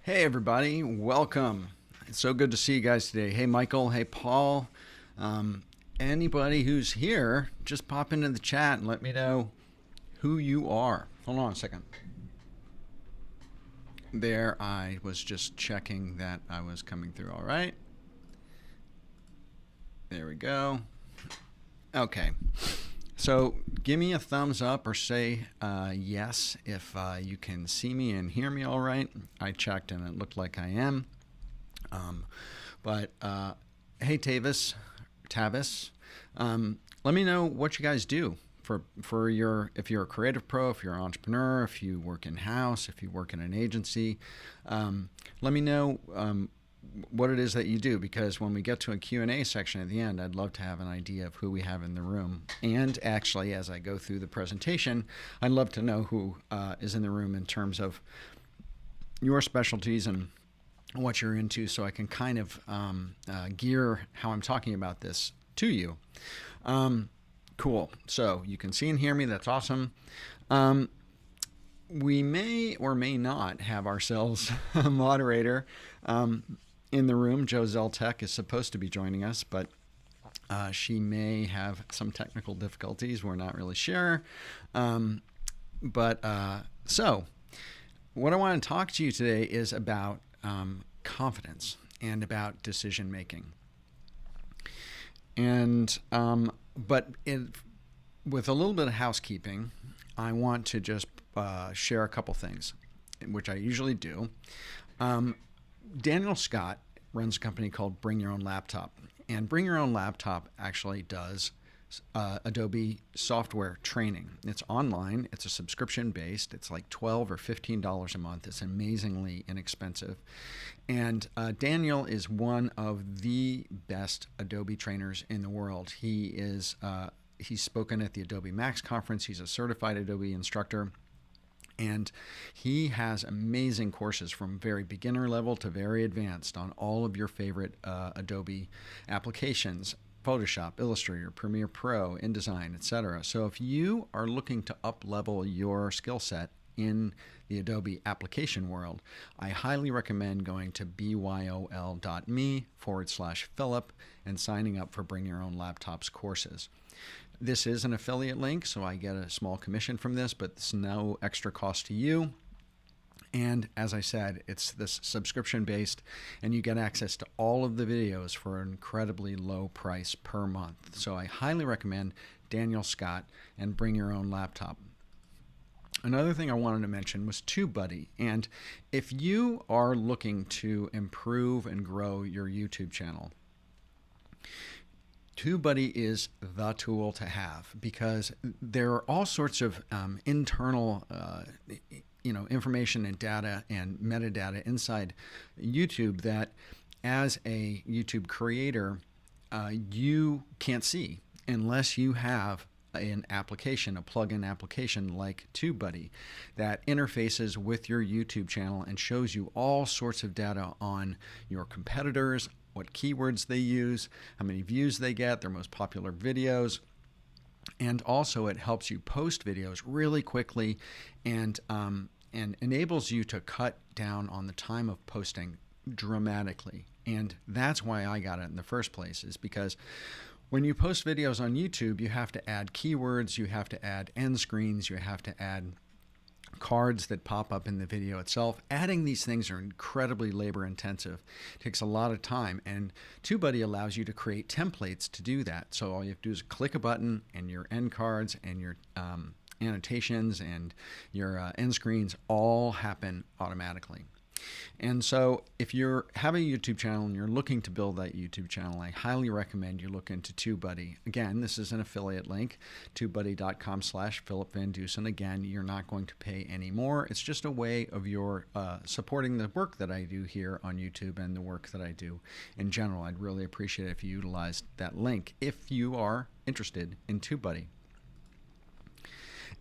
Hey everybody, welcome. It's so good to see you guys today. Hey Michael, hey Paul. Anybody who's here, just pop into the chat and let me know who you are. Hold on a second. There, I was just checking that I was coming through all right. There we go. Okay. So give me a thumbs up or say yes if you can see me and hear me all right. I checked and it looked like I am. But hey, Tavis, let me know what you guys do for your, if you're a creative pro, if you're an entrepreneur, if you work in house, if you work in an agency. Let me know what it is that you do, because when we get to a Q&A section at the end, I'd love to have an idea of who we have in the room. And actually, as I go through the presentation, I'd love to know who is in the room in terms of your specialties and what you're into, so I can kind of gear how I'm talking about this to you. Cool. So you can see and hear me. That's awesome. We may or may not have ourselves a moderator in the room. Jo Zeltek is supposed to be joining us, but she may have some technical difficulties. We're not really sure. So what I want to talk to you today is about confidence and about decision making. And with a little bit of housekeeping, I want to just share a couple things, which I usually do. Daniel Scott runs a company called Bring Your Own Laptop, and Bring Your Own Laptop actually does Adobe software training. It's online. It's a subscription based. It's like $12 or $15 a month. It's amazingly inexpensive. And Daniel is one of the best Adobe trainers in the world. He's spoken at the Adobe Max conference. He's a certified Adobe instructor. And he has amazing courses from very beginner level to very advanced on all of your favorite Adobe applications: Photoshop, Illustrator, Premiere Pro, InDesign, etc. So if you are looking to up-level your skill set in the Adobe application world, I highly recommend going to byol.me/Philip and signing up for Bring Your Own Laptop's courses. This is an affiliate link, so I get a small commission from this, but it's no extra cost to you. And as I said, it's this subscription based, and you get access to all of the videos for an incredibly low price per month. So I highly recommend Daniel Scott and Bring Your Own Laptop. Another thing I wanted to mention was TubeBuddy. And if you are looking to improve and grow your YouTube channel, TubeBuddy is the tool to have, because there are all sorts of internal information and data and metadata inside YouTube that, as a YouTube creator, you can't see unless you have an application, a plugin application like TubeBuddy, that interfaces with your YouTube channel and shows you all sorts of data on your competitors, what keywords they use, how many views they get, their most popular videos. And also it helps you post videos really quickly and enables you to cut down on the time of posting dramatically. And that's why I got it in the first place, is because when you post videos on YouTube, you have to add keywords, you have to add end screens, you have to add cards that pop up in the video itself. Adding these things are incredibly labor intensive. It takes a lot of time, and TubeBuddy allows you to create templates to do that. So all you have to do is click a button, and your end cards and your annotations and your end screens all happen automatically. And so if you have a YouTube channel and you're looking to build that YouTube channel, I highly recommend you look into TubeBuddy. Again, this is an affiliate link, tubebuddy.com/Philip VanDusen. Again, you're not going to pay any more. It's just a way of your supporting the work that I do here on YouTube and the work that I do in general. I'd really appreciate it if you utilized that link if you are interested in TubeBuddy.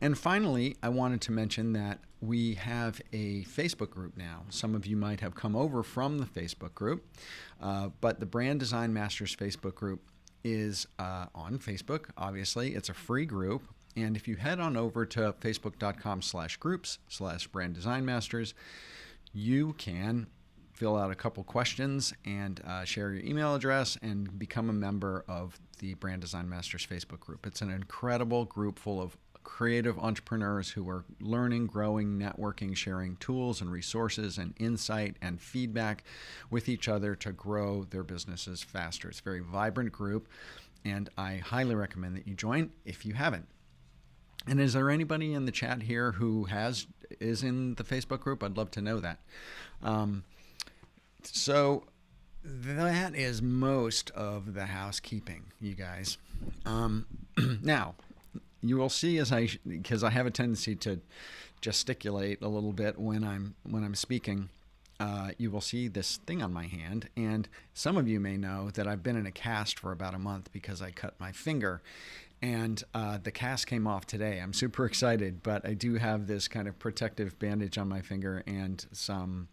And finally, I wanted to mention that we have a Facebook group now. Some of you might have come over from the Facebook group, but the Brand Design Masters Facebook group is on Facebook. Obviously, it's a free group. And if you head on over to facebook.com/groups/Brand Design Masters, you can fill out a couple questions and share your email address and become a member of the Brand Design Masters Facebook group. It's an incredible group full of creative entrepreneurs who are learning, growing, networking, sharing tools and resources and insight and feedback with each other to grow their businesses faster. It's a very vibrant group, and I highly recommend that you join if you haven't. And is there anybody in the chat here who is in the Facebook group? I'd love to know that. So that is most of the housekeeping, you guys. Now, you will see because I have a tendency to gesticulate a little bit when I'm speaking. You will see this thing on my hand, and some of you may know that I've been in a cast for about a month because I cut my finger, and the cast came off today. I'm super excited, but I do have this kind of protective bandage on my finger and some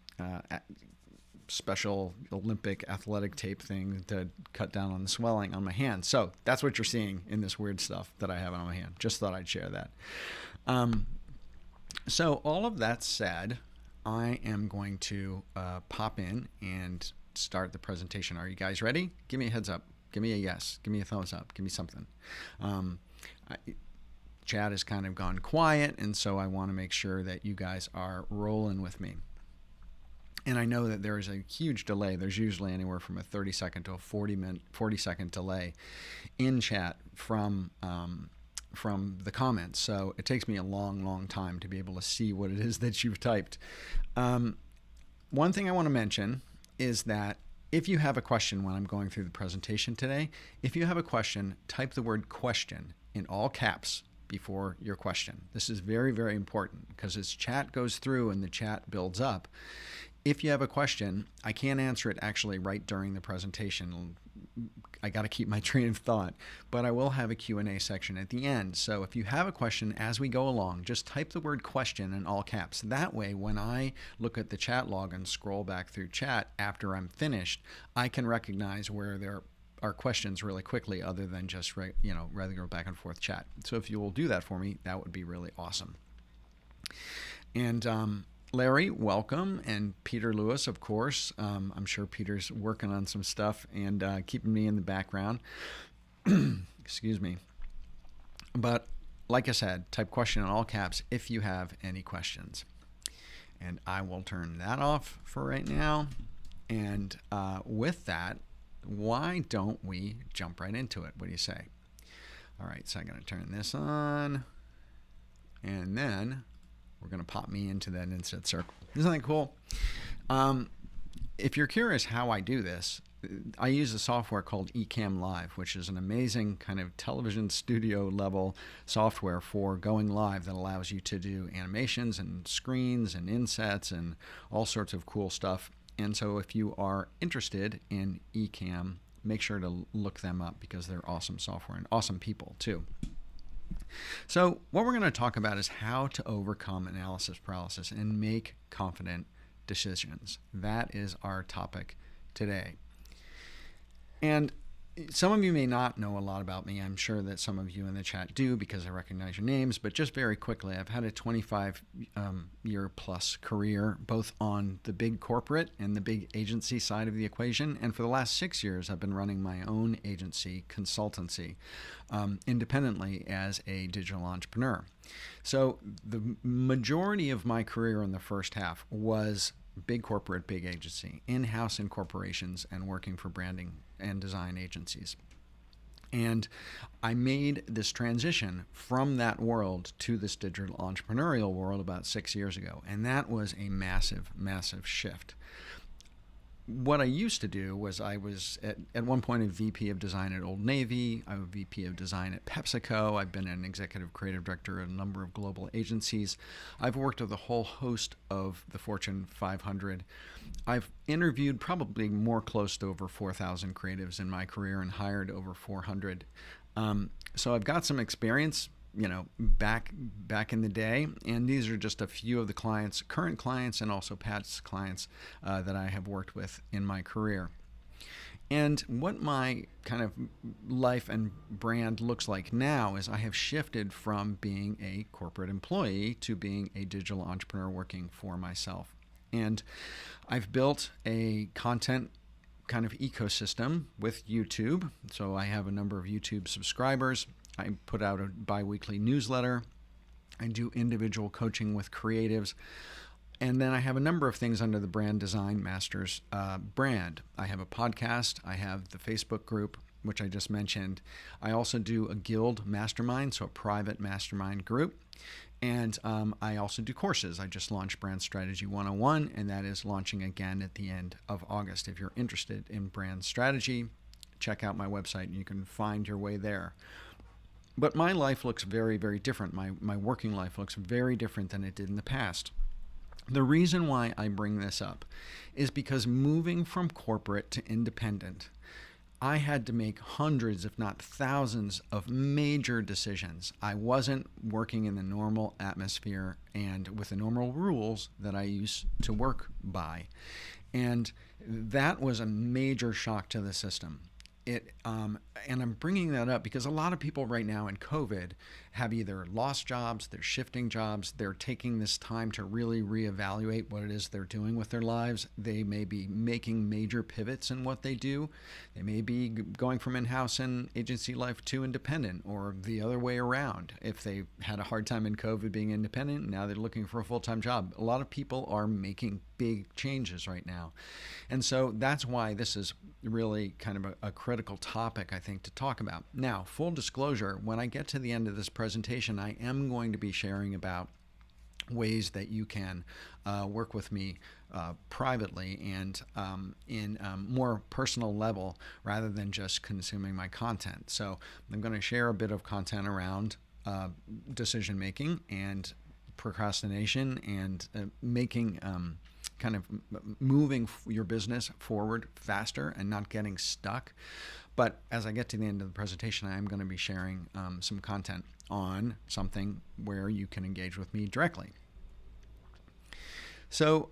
special Olympic athletic tape thing to cut down on the swelling on my hand. So that's what you're seeing in this weird stuff that I have on my hand. Just thought I'd share that. So all of that said, I am going to pop in and start the presentation. Are you guys ready? Give me a heads up. Give me a yes. Give me a thumbs up. Give me something. Chat has kind of gone quiet, and so I want to make sure that you guys are rolling with me. And I know that there is a huge delay. There's usually anywhere from a 30-second to a 40-second delay in chat from the comments. So it takes me a long time to be able to see what it is that you've typed. One thing I want to mention is that if you have a question when I'm going through the presentation today, if you have a question, type the word question in all caps before your question. This is very, very important because as chat goes through and the chat builds up, if you have a question, I can't answer it actually right during the presentation. I got to keep my train of thought, but I will have a Q&A section at the end. So if you have a question as we go along, just type the word question in all caps. That way, when I look at the chat log and scroll back through chat after I'm finished, I can recognize where there are questions really quickly other than just regular back and forth chat. So if you will do that for me, that would be really awesome. And Larry, welcome, and Peter Lewis, of course. I'm sure Peter's working on some stuff and keeping me in the background. Excuse me. But like I said, type question in all caps if you have any questions. And I will turn that off for right now. And with that, why don't we jump right into it? What do you say? All right, so I'm going to turn this on, and then we're going to pop me into that insert circle. Isn't that cool? If you're curious how I do this, I use a software called Ecamm Live, which is an amazing kind of television studio level software for going live that allows you to do animations and screens and insets and all sorts of cool stuff. And so if you are interested in Ecamm, make sure to look them up because they're awesome software and awesome people too. So what we're going to talk about is how to overcome analysis paralysis and make confident decisions. That is our topic today. And some of you may not know a lot about me. I'm sure that some of you in the chat do because I recognize your names. But just very quickly, I've had a 25-year plus career, both on the big corporate and the big agency side of the equation. And for the last 6 years, I've been running my own agency consultancy independently as a digital entrepreneur. So the majority of my career in the first half was big corporate, big agency, in-house in corporations and working for branding and design agencies. And I made this transition from that world to this digital entrepreneurial world about 6 years ago. And that was a massive, massive shift. What I used to do was I was at one point a VP of design at Old Navy. I was a VP of design at PepsiCo. I've been an executive creative director at a number of global agencies. I've worked with a whole host of the Fortune 500. I've interviewed probably more close to over 4,000 creatives in my career and hired over 400. So I've got some experience, back in the day, and these are just a few of the clients, current clients and also past clients that I have worked with in my career. And what my kind of life and brand looks like now is I have shifted from being a corporate employee to being a digital entrepreneur working for myself. And I've built a content kind of ecosystem with YouTube. So I have a number of YouTube subscribers. I put out a bi-weekly newsletter. I do individual coaching with creatives. And then I have a number of things under the Brand Design Masters brand. I have a podcast. I have the Facebook group, which I just mentioned. I also do a guild mastermind, so a private mastermind group. And I also do courses. I just launched Brand Strategy 101, and that is launching again at the end of August. If you're interested in brand strategy, check out my website and you can find your way there. But my life looks very, very different. My working life looks very different than it did in the past. The reason why I bring this up is because moving from corporate to independent, I had to make hundreds, if not thousands, of major decisions. I wasn't working in the normal atmosphere and with the normal rules that I used to work by. And that was a major shock to the system. And I'm bringing that up because a lot of people right now in COVID have either lost jobs, they're shifting jobs, they're taking this time to really reevaluate what it is they're doing with their lives. They may be making major pivots in what they do. They may be going from in-house and agency life to independent, or the other way around. If they had a hard time in COVID being independent, now they're looking for a full-time job. A lot of people are making big changes right now. And so that's why this is really kind of a critical topic, I think, to talk about. Now, full disclosure, when I get to the end of this presentation, I am going to be sharing about ways that you can work with me privately and in a more personal level rather than just consuming my content. So I'm going to share a bit of content around decision making and procrastination and making kind of moving your business forward faster and not getting stuck. But as I get to the end of the presentation, I am going to be sharing some content on something where you can engage with me directly. So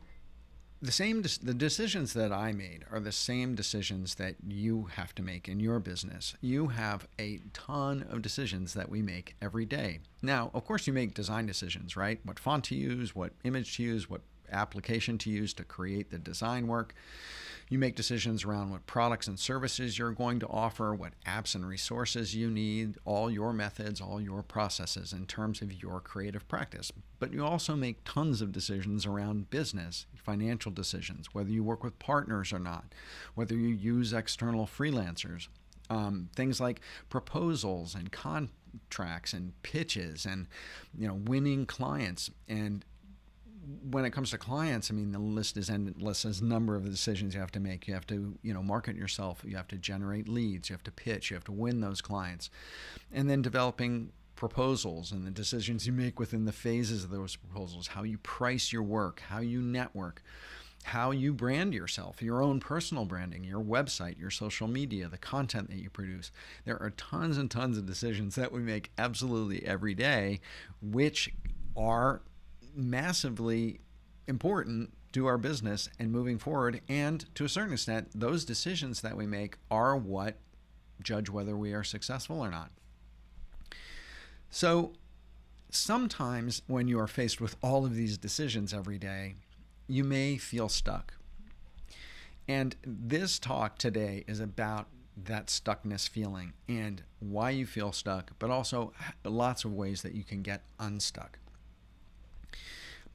the decisions that I made are the same decisions that you have to make in your business. You have a ton of decisions that we make every day. Now, of course, you make design decisions, right? What font to use, what image to use, what application to use to create the design work. You make decisions around what products and services you're going to offer, what apps and resources you need, all your methods, all your processes in terms of your creative practice. But you also make tons of decisions around business, financial decisions, whether you work with partners or not, whether you use external freelancers, things like proposals and contracts and pitches and winning clients. And when it comes to clients, I mean, the list is endless. There's a number of decisions you have to make. You have to, market yourself. You have to generate leads. You have to pitch. You have to win those clients. And then developing proposals and the decisions you make within the phases of those proposals, how you price your work, how you network, how you brand yourself, your own personal branding, your website, your social media, the content that you produce. There are tons and tons of decisions that we make absolutely every day, which are massively important to our business and moving forward. And to a certain extent, those decisions that we make are what judge whether we are successful or not. So sometimes when you are faced with all of these decisions every day, you may feel stuck. And this talk today is about that stuckness feeling and why you feel stuck, but also lots of ways that you can get unstuck.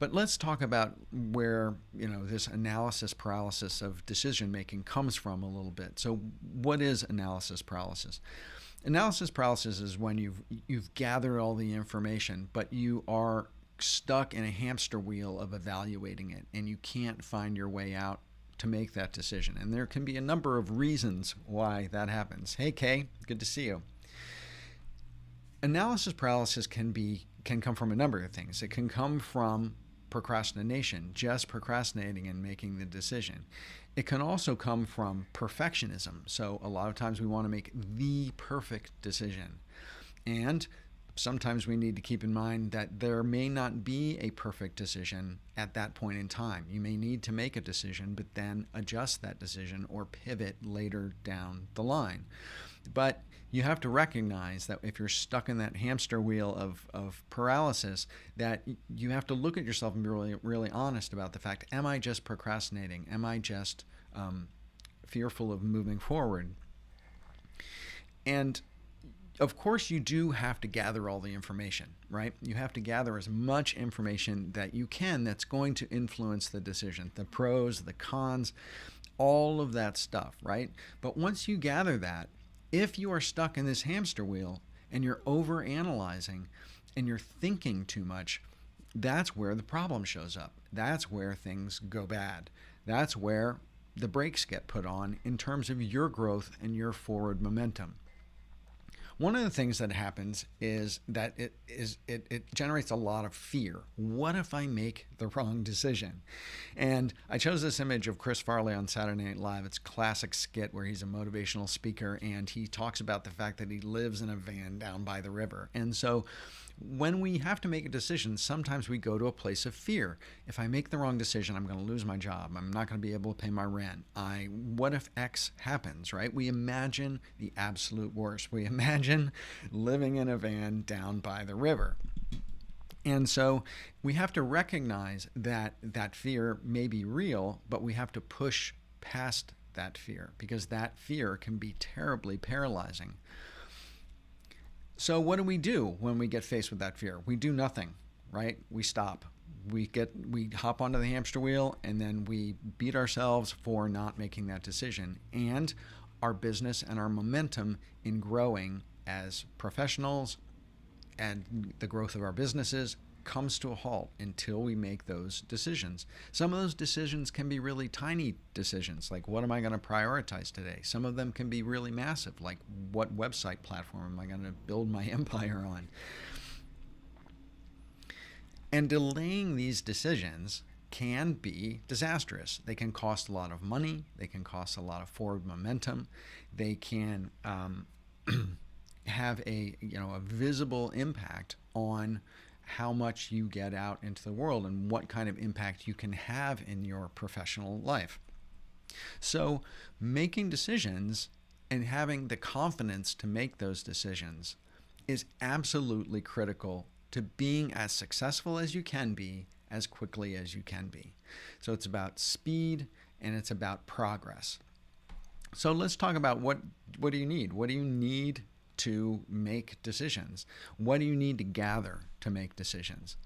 But let's talk about where, this analysis paralysis of decision making comes from a little bit. So what is analysis paralysis? Analysis paralysis is when you've gathered all the information, but you are stuck in a hamster wheel of evaluating it, and you can't find your way out to make that decision. And there can be a number of reasons why that happens. Hey, Kay, good to see you. Analysis paralysis can come from a number of things. It can come from procrastination, just procrastinating and making the decision. It can also come from perfectionism. So a lot of times we want to make the perfect decision. And sometimes we need to keep in mind that there may not be a perfect decision at that point in time. You may need to make a decision, but then adjust that decision or pivot later down the line. But you have to recognize that if you're stuck in that hamster wheel of paralysis, that you have to look at yourself and be really, really honest about the fact, am I just procrastinating? Am I just fearful of moving forward? And of course, you do have to gather all the information, right? You have to gather as much information that you can that's going to influence the decision, the pros, the cons, all of that stuff, right? But once you gather that, if you are stuck in this hamster wheel and you're over analyzing and you're thinking too much, that's where the problem shows up. That's where things go bad. That's where the brakes get put on in terms of your growth and your forward momentum. One of the things that happens is that it generates a lot of fear. What if I make the wrong decision? And I chose this image of Chris Farley on Saturday Night Live. It's a classic skit where he's a motivational speaker and he talks about the fact that he lives in a van down by the river. And so when we have to make a decision, sometimes we go to a place of fear. If I make the wrong decision, I'm going to lose my job. I'm not going to be able to pay my rent. What if X happens, right? We imagine the absolute worst. We imagine living in a van down by the river. And so we have to recognize that that fear may be real, but we have to push past that fear because that fear can be terribly paralyzing. So what do we do when we get faced with that fear? We do nothing, right? We stop. We hop onto the hamster wheel and then we beat ourselves for not making that decision. And our business and our momentum in growing as professionals and the growth of our businesses comes to a halt until we make those decisions. Some of those decisions can be really tiny decisions, like what am I going to prioritize today? Some of them can be really massive, like what website platform am I going to build my empire on? And delaying these decisions can be disastrous. They can cost a lot of money. They can cost a lot of forward momentum. They can have a visible impact on how much you get out into the world and what kind of impact you can have in your professional life. So making decisions and having the confidence to make those decisions is absolutely critical to being as successful as you can be as quickly as you can be. So it's about speed and it's about progress. So let's talk about what do you need? What do you need to make decisions? What do you need to gather to make decisions?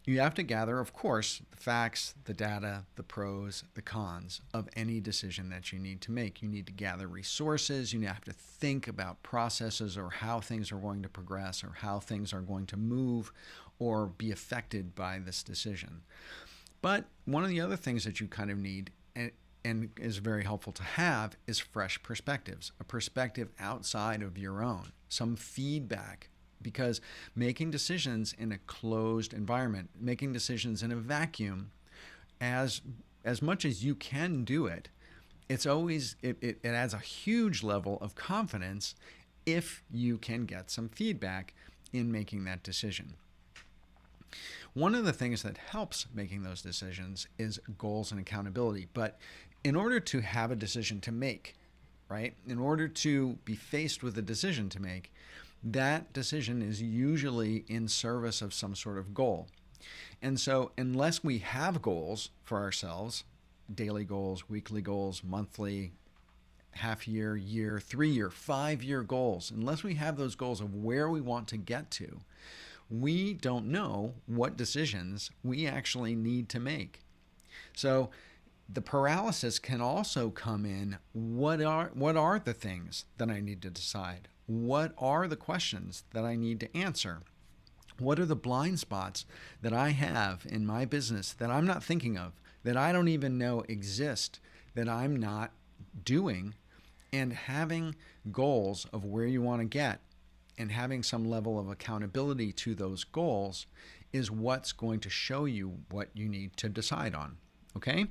You have to gather, of course, the facts, the data, the pros, the cons of any decision that you need to make. You need to gather resources. You have to think about processes or how things are going to progress or how things are going to move or be affected by this decision. But one of the other things that you kind of need and is very helpful to have is fresh perspectives, a perspective outside of your own, some feedback, because making decisions in a closed environment, making decisions in a vacuum, as much as you can do it, it adds a huge level of confidence if you can get some feedback in making that decision. One of the things that helps making those decisions is goals and accountability. But in order to have a decision to make, right, in order to be faced with a decision to make, that decision is usually in service of some sort of goal. And so unless we have goals for ourselves, daily goals, weekly goals, monthly, half-year, year, 3-year, 5-year goals, unless we have those goals of where we want to get to, we don't know what decisions we actually need to make. So the paralysis can also come in, what are the things that I need to decide? What are the questions that I need to answer? What are the blind spots that I have in my business that I'm not thinking of, that I don't even know exist, that I'm not doing? And having goals of where you want to get and having some level of accountability to those goals is what's going to show you what you need to decide on, okay?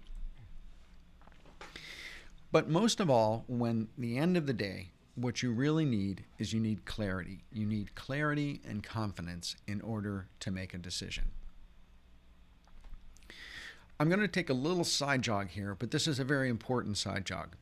But most of all, when the end of the day, what you really need is you need clarity. You need clarity and confidence in order to make a decision. I'm going to take a little side jog here, but this is a very important side jog.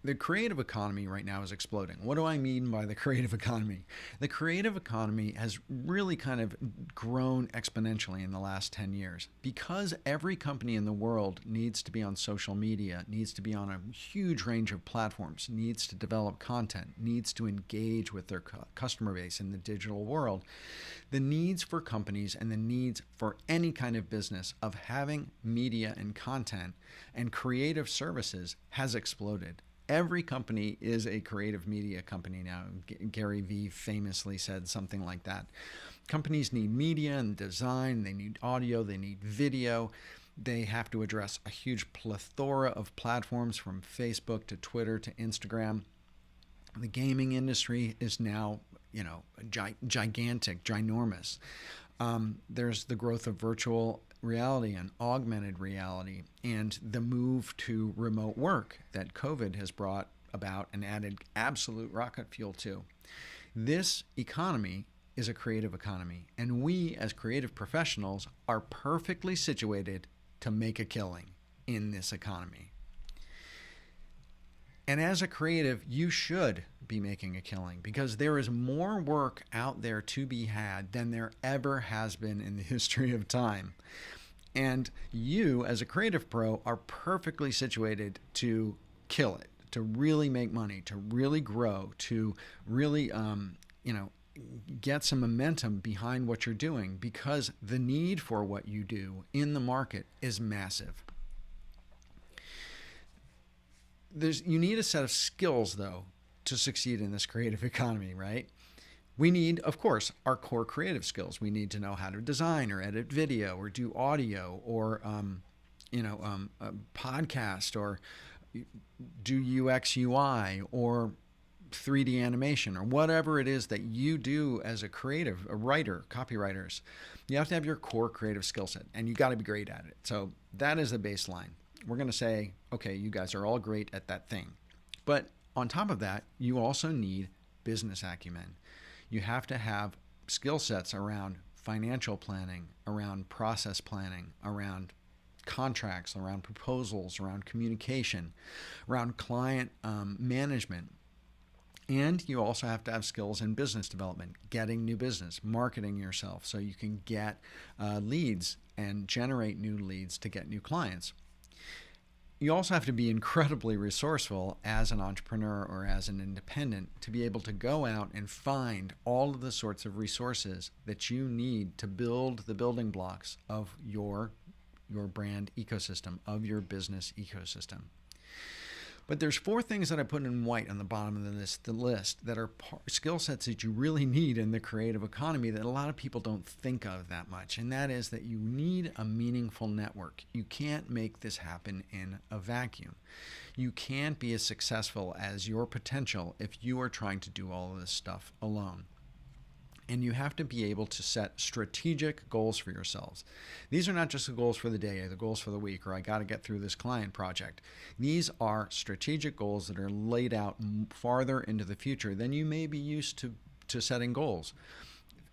The creative economy right now is exploding. What do I mean by the creative economy? The creative economy has really kind of grown exponentially in the last 10 years because every company in the world needs to be on social media, needs to be on a huge range of platforms, needs to develop content, needs to engage with their customer base in the digital world. The needs for companies and the needs for any kind of business of having media and content and creative services has exploded. Every company is a creative media company now. Gary Vee famously said something like that. Companies need media and design, they need audio, they need video. They have to address a huge plethora of platforms from Facebook to Twitter to Instagram. The gaming industry is now, gigantic, ginormous. There's the growth of virtual reality and augmented reality and the move to remote work that COVID has brought about and added absolute rocket fuel to. This economy is a creative economy, and we as creative professionals are perfectly situated to make a killing in this economy. And as a creative, you should be making a killing because there is more work out there to be had than there ever has been in the history of time. And you, as a creative pro, are perfectly situated to kill it, to really make money, to really grow, to really, get some momentum behind what you're doing because the need for what you do in the market is massive. You need a set of skills, though, to succeed in this creative economy, right? We need, of course, our core creative skills. We need to know how to design or edit video or do audio or, a podcast or do UX, UI or 3D animation or whatever it is that you do as a creative, a writer, copywriters. You have to have your core creative skill set and you got to be great at it. So that is the baseline. We're going to say, okay, you guys are all great at that thing. But on top of that, you also need business acumen. You have to have skill sets around financial planning, around process planning, around contracts, around proposals, around communication, around client management. And you also have to have skills in business development, getting new business, marketing yourself so you can get leads and generate new leads to get new clients. You also have to be incredibly resourceful as an entrepreneur or as an independent to be able to go out and find all of the sorts of resources that you need to build the building blocks of your brand ecosystem, of your business ecosystem. But there's 4 things that I put in white on the bottom of the list that are skill sets that you really need in the creative economy that a lot of people don't think of that much. And that is that you need a meaningful network. You can't make this happen in a vacuum. You can't be as successful as your potential if you are trying to do all of this stuff alone. And you have to be able to set strategic goals for yourselves. These are not just the goals for the day or the goals for the week or I got to get through this client project. These are strategic goals that are laid out farther into the future than you may be used to setting goals.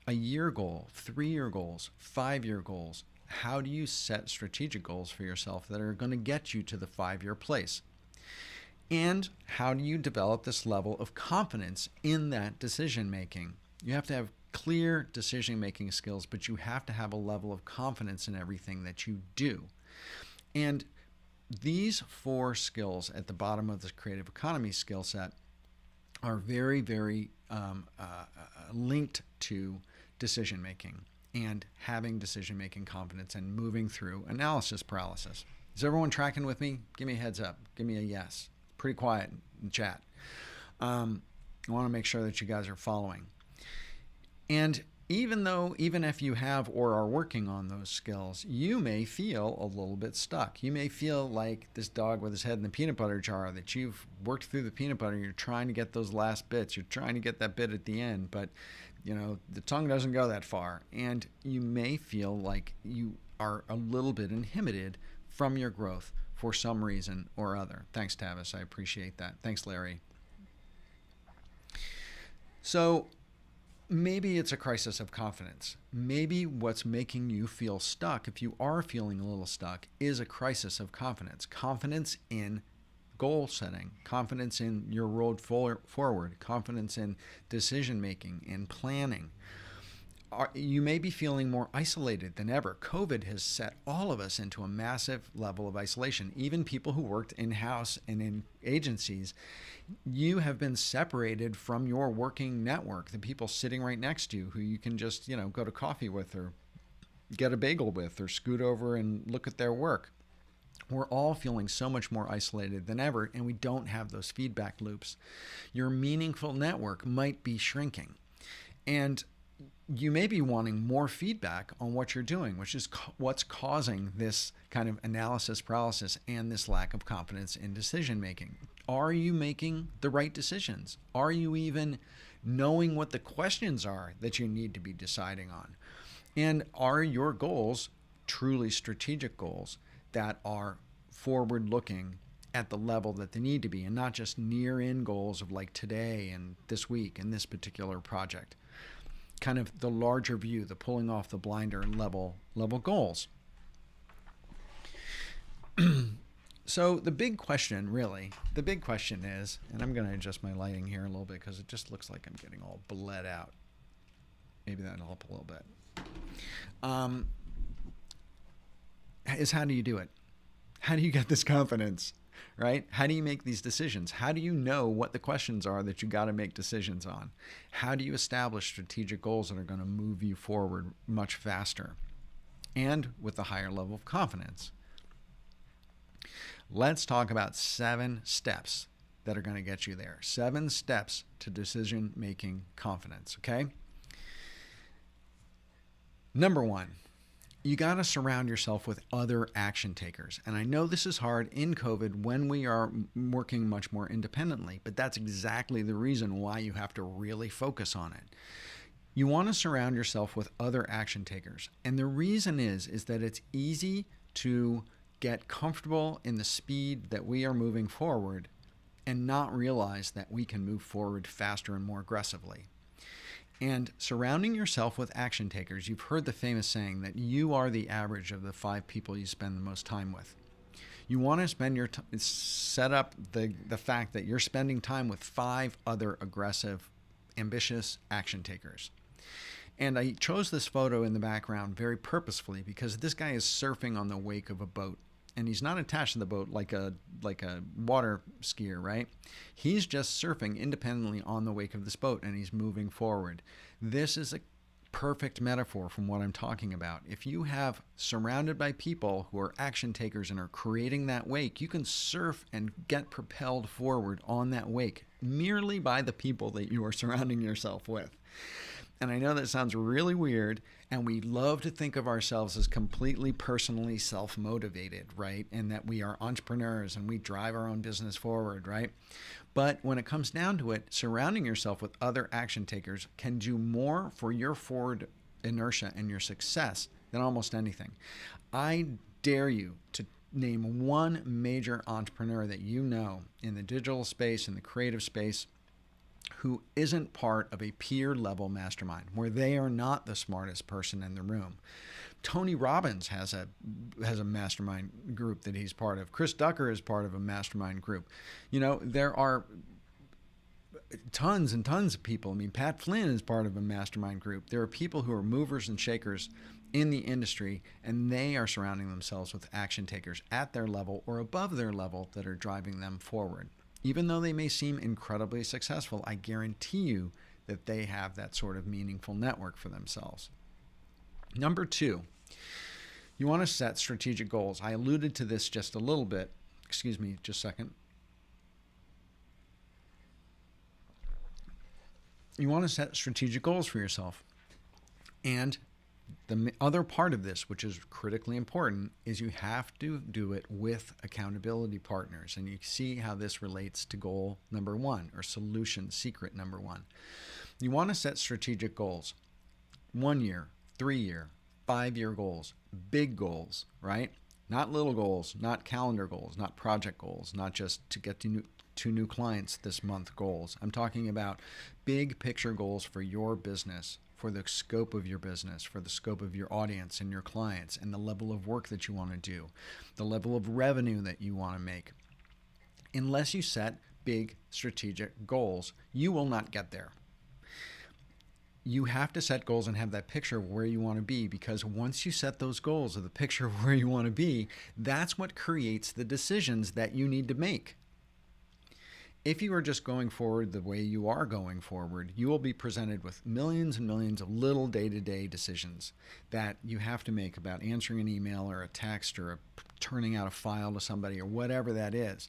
A year goal, 3-year goals, 5-year goals. How do you set strategic goals for yourself that are going to get you to the 5-year place? And how do you develop this level of confidence in that decision making? You have to have clear decision-making skills, but you have to have a level of confidence in everything that you do. And these 4 skills at the bottom of the creative economy skill set are very, very linked to decision-making and having decision-making confidence and moving through analysis paralysis. Is everyone tracking with me? Give me a heads up. Give me a yes. Pretty quiet in chat. I want to make sure that you guys are following. And even if you have or are working on those skills, you may feel a little bit stuck. You may feel like this dog with his head in the peanut butter jar, that you've worked through the peanut butter, you're trying to get those last bits, you're trying to get that bit at the end, but the tongue doesn't go that far. And you may feel like you are a little bit inhibited from your growth for some reason or other. Thanks, Tavis. I appreciate that. Thanks, Larry. So maybe it's a crisis of confidence. Maybe what's making you feel stuck, if you are feeling a little stuck, is a crisis of confidence. Confidence in goal setting, confidence in your road forward, confidence in decision making and planning. You may be feeling more isolated than ever. COVID has set all of us into a massive level of isolation. Even people who worked in-house and in agencies, you have been separated from your working network, the people sitting right next to you who you can just, go to coffee with or get a bagel with or scoot over and look at their work. We're all feeling so much more isolated than ever, and we don't have those feedback loops. Your meaningful network might be shrinking. And you may be wanting more feedback on what you're doing, which is what's causing this kind of analysis paralysis and this lack of confidence in decision making. Are you making the right decisions? Are you even knowing what the questions are that you need to be deciding on? And are your goals truly strategic goals that are forward looking at the level that they need to be, and not just near in goals of like today and this week and this particular project? Kind of the larger view, the pulling off the blinder level goals. So the big question is, and I'm going to adjust my lighting here a little bit because it just looks like I'm getting all bled out. Maybe that'll help a little bit. Is how do you do it? How do you get this confidence? Right? How do you make these decisions? How do you know what the questions are that you got to make decisions on? How do you establish strategic goals that are going to move you forward much faster and with a higher level of confidence? Let's talk about 7 steps that are going to get you there. 7 steps to decision-making confidence, okay? Number 1. You got to surround yourself with other action takers. And I know this is hard in COVID when we are working much more independently, but that's exactly the reason why you have to really focus on it. You want to surround yourself with other action takers. And the reason is that it's easy to get comfortable in the speed that we are moving forward and not realize that we can move forward faster and more aggressively. And surrounding yourself with action takers, you've heard the famous saying that you are the average of the 5 people you spend the most time with. You want to set up the fact that you're spending time with 5 other aggressive, ambitious action takers. And I chose this photo in the background very purposefully because this guy is surfing on the wake of a boat. And he's not attached to the boat like a water skier, right? He's just surfing independently on the wake of this boat, and he's moving forward. This is a perfect metaphor from what I'm talking about. If you have surrounded by people who are action takers and are creating that wake, you can surf and get propelled forward on that wake merely by the people that you are surrounding yourself with. And I know that sounds really weird, and we love to think of ourselves as completely personally self-motivated, right? And that we are entrepreneurs and we drive our own business forward, right? But when it comes down to it, surrounding yourself with other action takers can do more for your forward inertia and your success than almost anything. I dare you to name one major entrepreneur that you know in the digital space, in the creative space, who isn't part of a peer level mastermind where they are not the smartest person in the room. Tony Robbins has a mastermind group that he's part of. Chris Ducker is part of a mastermind group. There are tons and tons of people. I mean, Pat Flynn is part of a mastermind group. There are people who are movers and shakers in the industry, and they are surrounding themselves with action takers at their level or above their level that are driving them forward. Even though they may seem incredibly successful, I guarantee you that they have that sort of meaningful network for themselves. Number 2, you want to set strategic goals. I alluded to this just a little bit. Excuse me, just a second. You want to set strategic goals for yourself. And the other part of this, which is critically important, is you have to do it with accountability partners. And you see how this relates to goal number 1, or solution secret number 1. You want to set strategic goals. 1 year, 3 year, 5-year goals, big goals, right? Not little goals, not calendar goals, not project goals, not just to get to new clients this month goals. I'm talking about big picture goals for your business, for the scope of your business, for the scope of your audience and your clients, and the level of work that you want to do, the level of revenue that you want to make. unless you set big strategic goals, you will not get there. You have to set goals and have that picture of where you want to be, because once you set those goals or the picture of where you want to be, that's what creates the decisions that you need to make. If you are just going forward the way you are going forward, you will be presented with millions and millions of little day-to-day decisions that you have to make about answering an email or a text or turning out a file to somebody or whatever that is.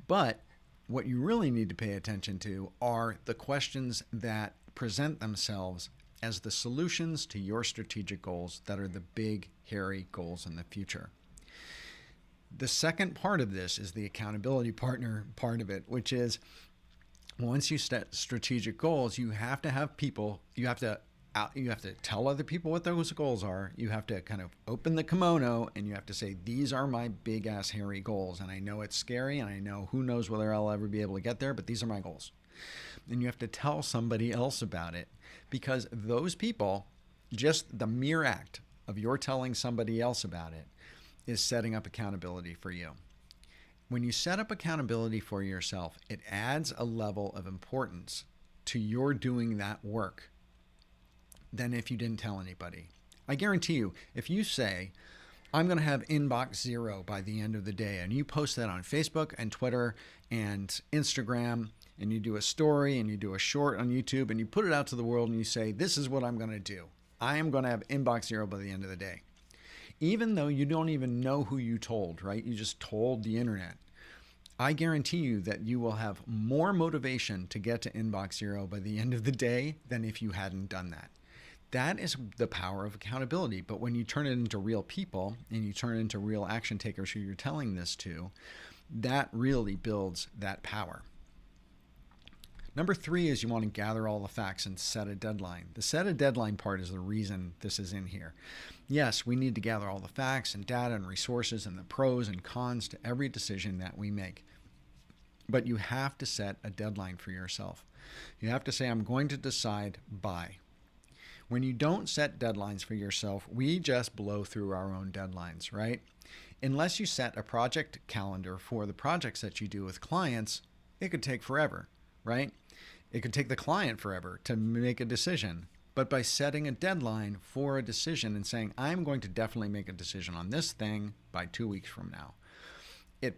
But what you really need to pay attention to are the questions that present themselves as the solutions to your strategic goals that are the big, hairy goals in the future. The second part of this is the accountability partner part of it, which is once you set strategic goals, you have to have people, you have to tell other people what those goals are. You have to kind of open the kimono and you have to say, these are my big ass hairy goals. And I know it's scary and I know who knows whether I'll ever be able to get there, but these are my goals. And you have to tell somebody else about it, because those people, just the mere act of your telling somebody else about it is setting up accountability for you. When you set up accountability for yourself, it adds a level of importance to your doing that work than if you didn't tell anybody. I guarantee you, if you say, I'm going to have inbox 0 by the end of the day, and you post that on Facebook and Twitter and Instagram, and you do a story and you do a short on YouTube and you put it out to the world and you say, this is what I'm going to do. I am going to have inbox 0 by the end of the day. Even though you don't even know who you told, right? You just told the internet. I guarantee you that you will have more motivation to get to inbox 0 by the end of the day than if you hadn't done that. That is the power of accountability. But when you turn it into real people and you turn it into real action takers who you're telling this to, that really builds that power. Number 3 is you want to gather all the facts and set a deadline. The set a deadline part is the reason this is in here. Yes, we need to gather all the facts and data and resources and the pros and cons to every decision that we make. But you have to set a deadline for yourself. You have to say, I'm going to decide by. When you don't set deadlines for yourself, we just blow through our own deadlines, right? Unless you set a project calendar for the projects that you do with clients, it could take forever, right? It could take the client forever to make a decision. But by setting a deadline for a decision and saying, I'm going to definitely make a decision on this thing by 2 weeks from now, it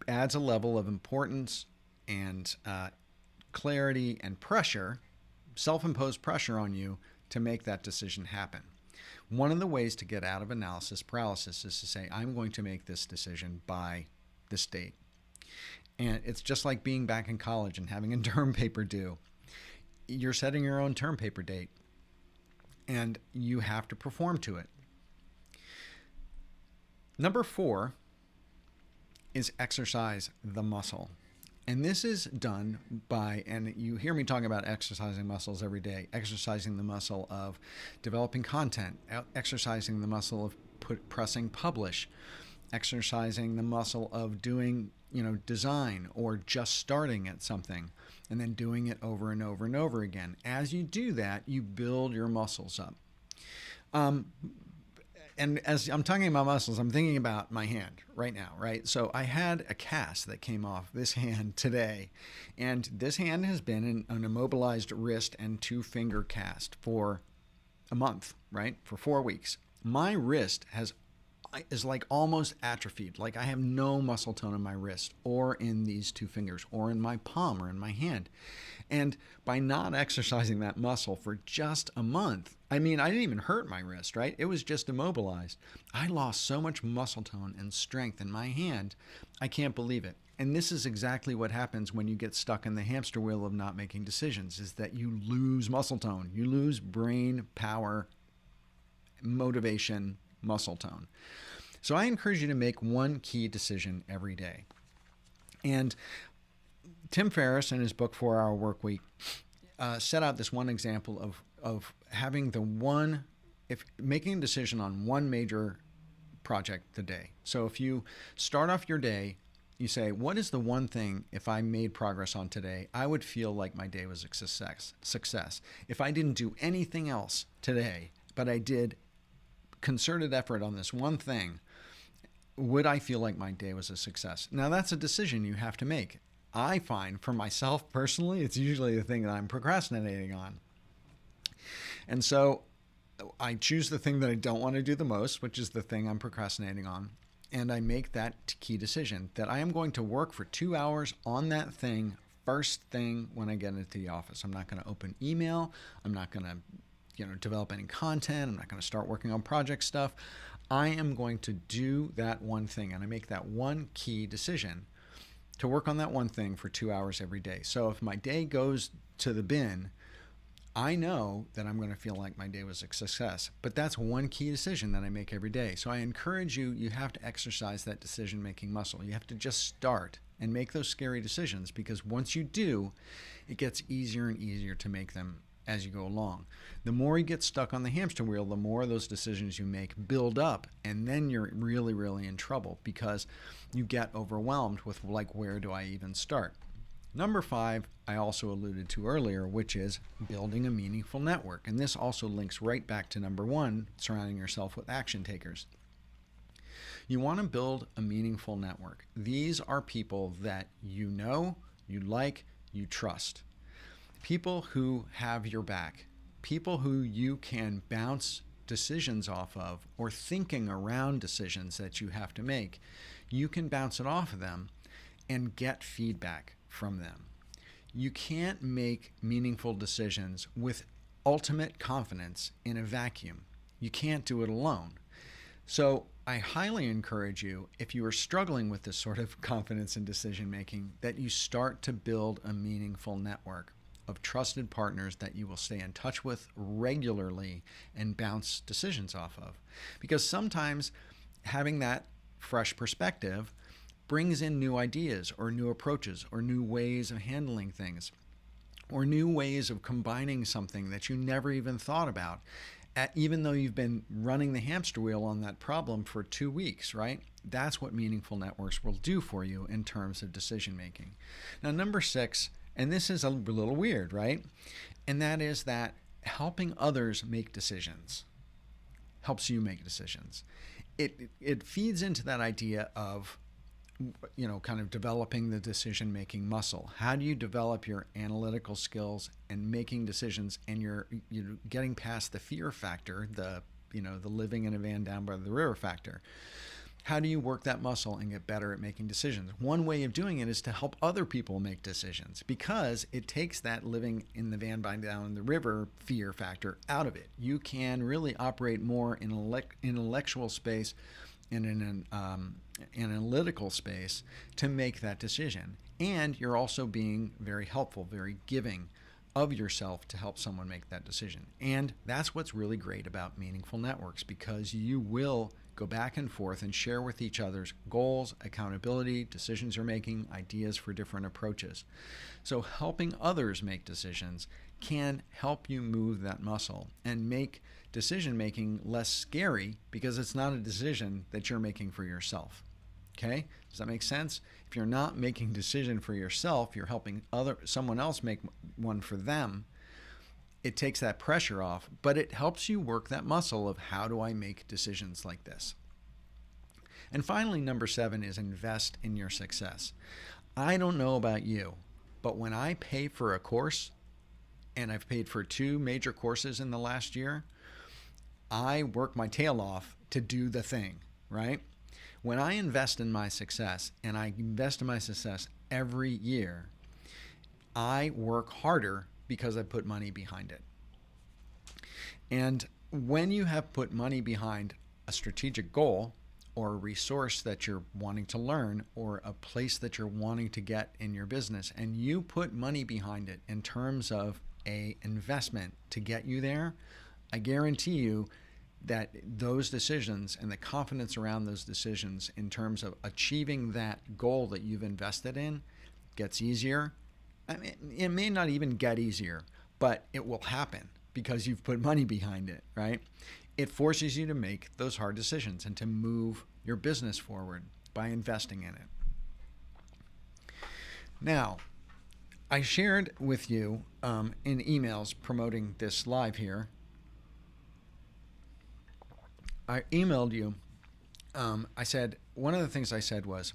adds a level of importance and clarity and pressure, self-imposed pressure on you to make that decision happen. One of the ways to get out of analysis paralysis is to say, I'm going to make this decision by this date. And it's just like being back in college and having a term paper due. You're setting your own term paper date, and you have to perform to it. Number 4 is exercise the muscle. And this is done by, and you hear me talking about exercising muscles every day, exercising the muscle of developing content, exercising the muscle of pressing publish, exercising the muscle of doing, design or just starting at something and then doing it over and over and over again. As you do that, you build your muscles up. And as I'm talking about muscles, I'm thinking about my hand right now, right? So I had a cast that came off this hand today, and this hand has been in an immobilized wrist and 2-finger cast for a month, right? For 4 weeks. My wrist is like almost atrophied. Like I have no muscle tone in my wrist or in these 2 fingers or in my palm or in my hand. And by not exercising that muscle for just a month, I didn't even hurt my wrist, right? It was just immobilized. I lost so much muscle tone and strength in my hand. I can't believe it. And this is exactly what happens when you get stuck in the hamster wheel of not making decisions, is that you lose muscle tone. You lose brain power, motivation, muscle tone. So I encourage you to make one key decision every day. And Tim Ferriss, in his book 4-Hour Workweek, set out this one example of having making a decision on one major project today. So if you start off your day, you say, what is the one thing, if I made progress on today, I would feel like my day was a success. If I didn't do anything else today, but I did concerted effort on this one thing, would I feel like my day was a success? Now, that's a decision you have to make. I find for myself personally, it's usually the thing that I'm procrastinating on. And so I choose the thing that I don't want to do the most, which is the thing I'm procrastinating on. And I make that key decision that I am going to work for 2 hours on that thing first thing when I get into the office. I'm not going to open email. I'm not going to develop any content. I'm not going to start working on project stuff. I am going to do that one thing, and I make that one key decision to work on that one thing for 2 hours every day. So if my day goes to the bin, I know that I'm going to feel like my day was a success, but that's one key decision that I make every day. So I encourage you, you have to exercise that decision-making muscle. You have to just start and make those scary decisions, because once you do, it gets easier and easier to make them as you go along. The more you get stuck on the hamster wheel, the more those decisions you make build up, and then you're really, really in trouble because you get overwhelmed with, like, where do I even start? Number 5, I also alluded to earlier, which is building a meaningful network. And this also links right back to number 1, surrounding yourself with action takers. You want to build a meaningful network. These are people that you know, you like, you trust. People who have your back. People who you can bounce decisions off of, or thinking around decisions that you have to make. You can bounce it off of them and get feedback from them. You can't make meaningful decisions with ultimate confidence in a vacuum. You can't do it alone. So I highly encourage you, if you are struggling with this sort of confidence in decision making, that you start to build a meaningful network of trusted partners that you will stay in touch with regularly and bounce decisions off of. Because sometimes having that fresh perspective brings in new ideas or new approaches or new ways of handling things or new ways of combining something that you never even thought about, even though you've been running the hamster wheel on that problem for 2 weeks, right? That's what meaningful networks will do for you in terms of decision making. Now, number 6, and this is a little weird, right? And that is that helping others make decisions helps you make decisions. It feeds into that idea of kind of developing the decision-making muscle. How do you develop your analytical skills and making decisions, and you're getting past the fear factor, the living in a van down by the river factor? How do you work that muscle and get better at making decisions? One way of doing it is to help other people make decisions, because it takes that living in the van by down the river fear factor out of it. You can really operate more in an intellectual space and in an analytical space to make that decision. And you're also being very helpful, very giving of yourself to help someone make that decision. And that's what's really great about meaningful networks, because you will go back and forth and share with each other's goals, accountability, decisions you're making, ideas for different approaches. So helping others make decisions can help you move that muscle and make decision making less scary, because it's not a decision that you're making for yourself. Okay? Does that make sense? If you're not making a decision for yourself, you're helping someone else make one for them. It takes that pressure off, but it helps you work that muscle of, how do I make decisions like this? And finally, number 7 is invest in your success. I don't know about you, but when I pay for a course, and I've paid for 2 major courses in the last year, I work my tail off to do the thing, right? When I invest in my success, and I invest in my success every year, I work harder because I put money behind it. And when you have put money behind a strategic goal, or a resource that you're wanting to learn, or a place that you're wanting to get in your business, and you put money behind it in terms of an investment to get you there, I guarantee you that those decisions and the confidence around those decisions in terms of achieving that goal that you've invested in gets easier. I mean, it may not even get easier, but it will happen because you've put money behind it, right? It forces you to make those hard decisions and to move your business forward by investing in it. Now, I shared with you in emails promoting this live here, I emailed you I said, one of the things I said was,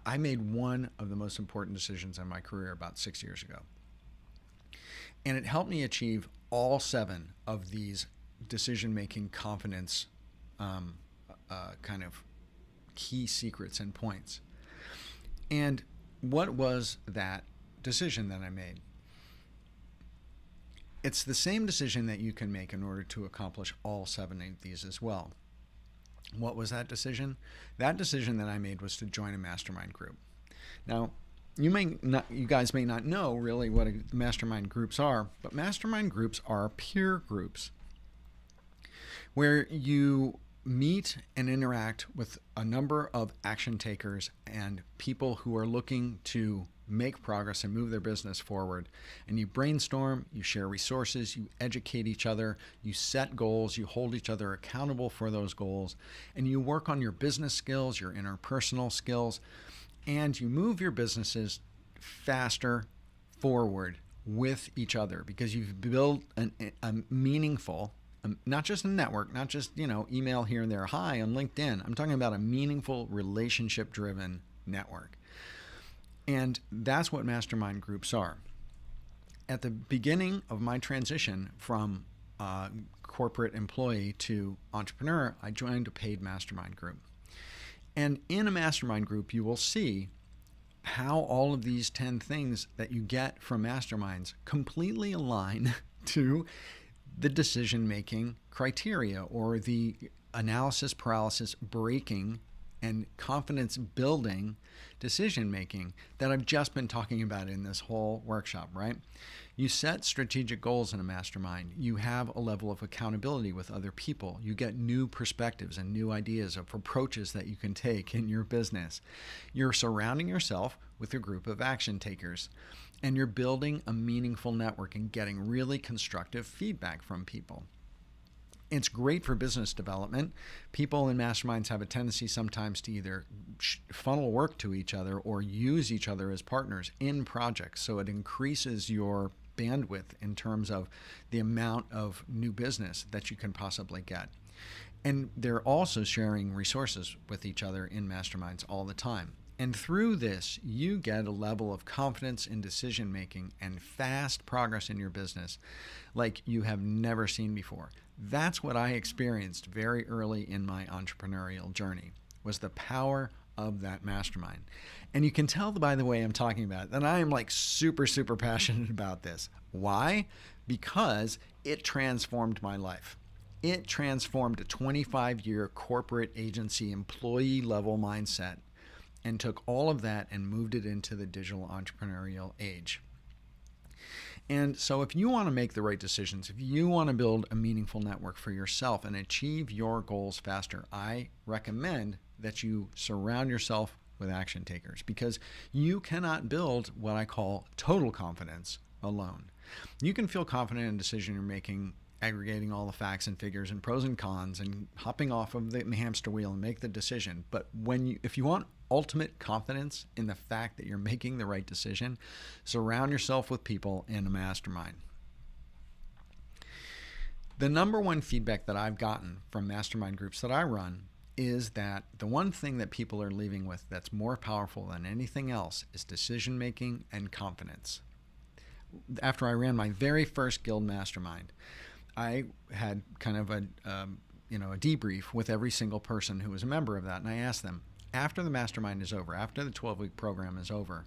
I made one of the most important decisions in my career about 6 years ago. And it helped me achieve all 7 of these decision-making confidence kind of key secrets and points. And what was that decision that I made? It's the same decision that you can make in order to accomplish all 7 of these as well. What was that decision? That decision that I made was to join a mastermind group. Now, you guys may not know really what mastermind groups are, but mastermind groups are peer groups where you meet and interact with a number of action takers and people who are looking to make progress and move their business forward. And you brainstorm, you share resources, you educate each other, you set goals, you hold each other accountable for those goals, and you work on your business skills, your interpersonal skills, and you move your businesses faster forward with each other because you've built a meaningful, not just a network, not just, email here and there, hi on LinkedIn. I'm talking about a meaningful relationship-driven network. And that's what mastermind groups are. At the beginning of my transition from corporate employee to entrepreneur, I joined a paid mastermind group. And in a mastermind group, you will see how all of these 10 things that you get from masterminds completely align to the decision-making criteria or the analysis paralysis breaking and confidence building decision-making that I've just been talking about in this whole workshop, right? You set strategic goals in a mastermind. You have a level of accountability with other people. You get new perspectives and new ideas of approaches that you can take in your business. You're surrounding yourself with a group of action takers, and you're building a meaningful network and getting really constructive feedback from people. It's great for business development. People in masterminds have a tendency sometimes to either funnel work to each other or use each other as partners in projects. So it increases your bandwidth in terms of the amount of new business that you can possibly get. And they're also sharing resources with each other in masterminds all the time. And through this, you get a level of confidence in decision making and fast progress in your business like you have never seen before. That's what I experienced very early in my entrepreneurial journey, was the power of that mastermind. And you can tell by the way I'm talking about it that I am like super, super passionate about this. Why? Because it transformed my life. It transformed a 25-year corporate agency employee level mindset and took all of that and moved it into the digital entrepreneurial age. And so if you want to make the right decisions, if you want to build a meaningful network for yourself and achieve your goals faster, I recommend that you surround yourself with action takers, because you cannot build what I call total confidence alone. You can feel confident in a decision you're making, aggregating all the facts and figures and pros and cons and hopping off of the hamster wheel and make the decision. But if you want ultimate confidence in the fact that you're making the right decision, surround yourself with people in a mastermind. The number one feedback that I've gotten from mastermind groups that I run is that the one thing that people are leaving with that's more powerful than anything else is decision making and confidence. After I ran my very first guild mastermind, I had kind of a debrief with every single person who was a member of that, and I asked them, after the mastermind is over, after the 12-week program is over,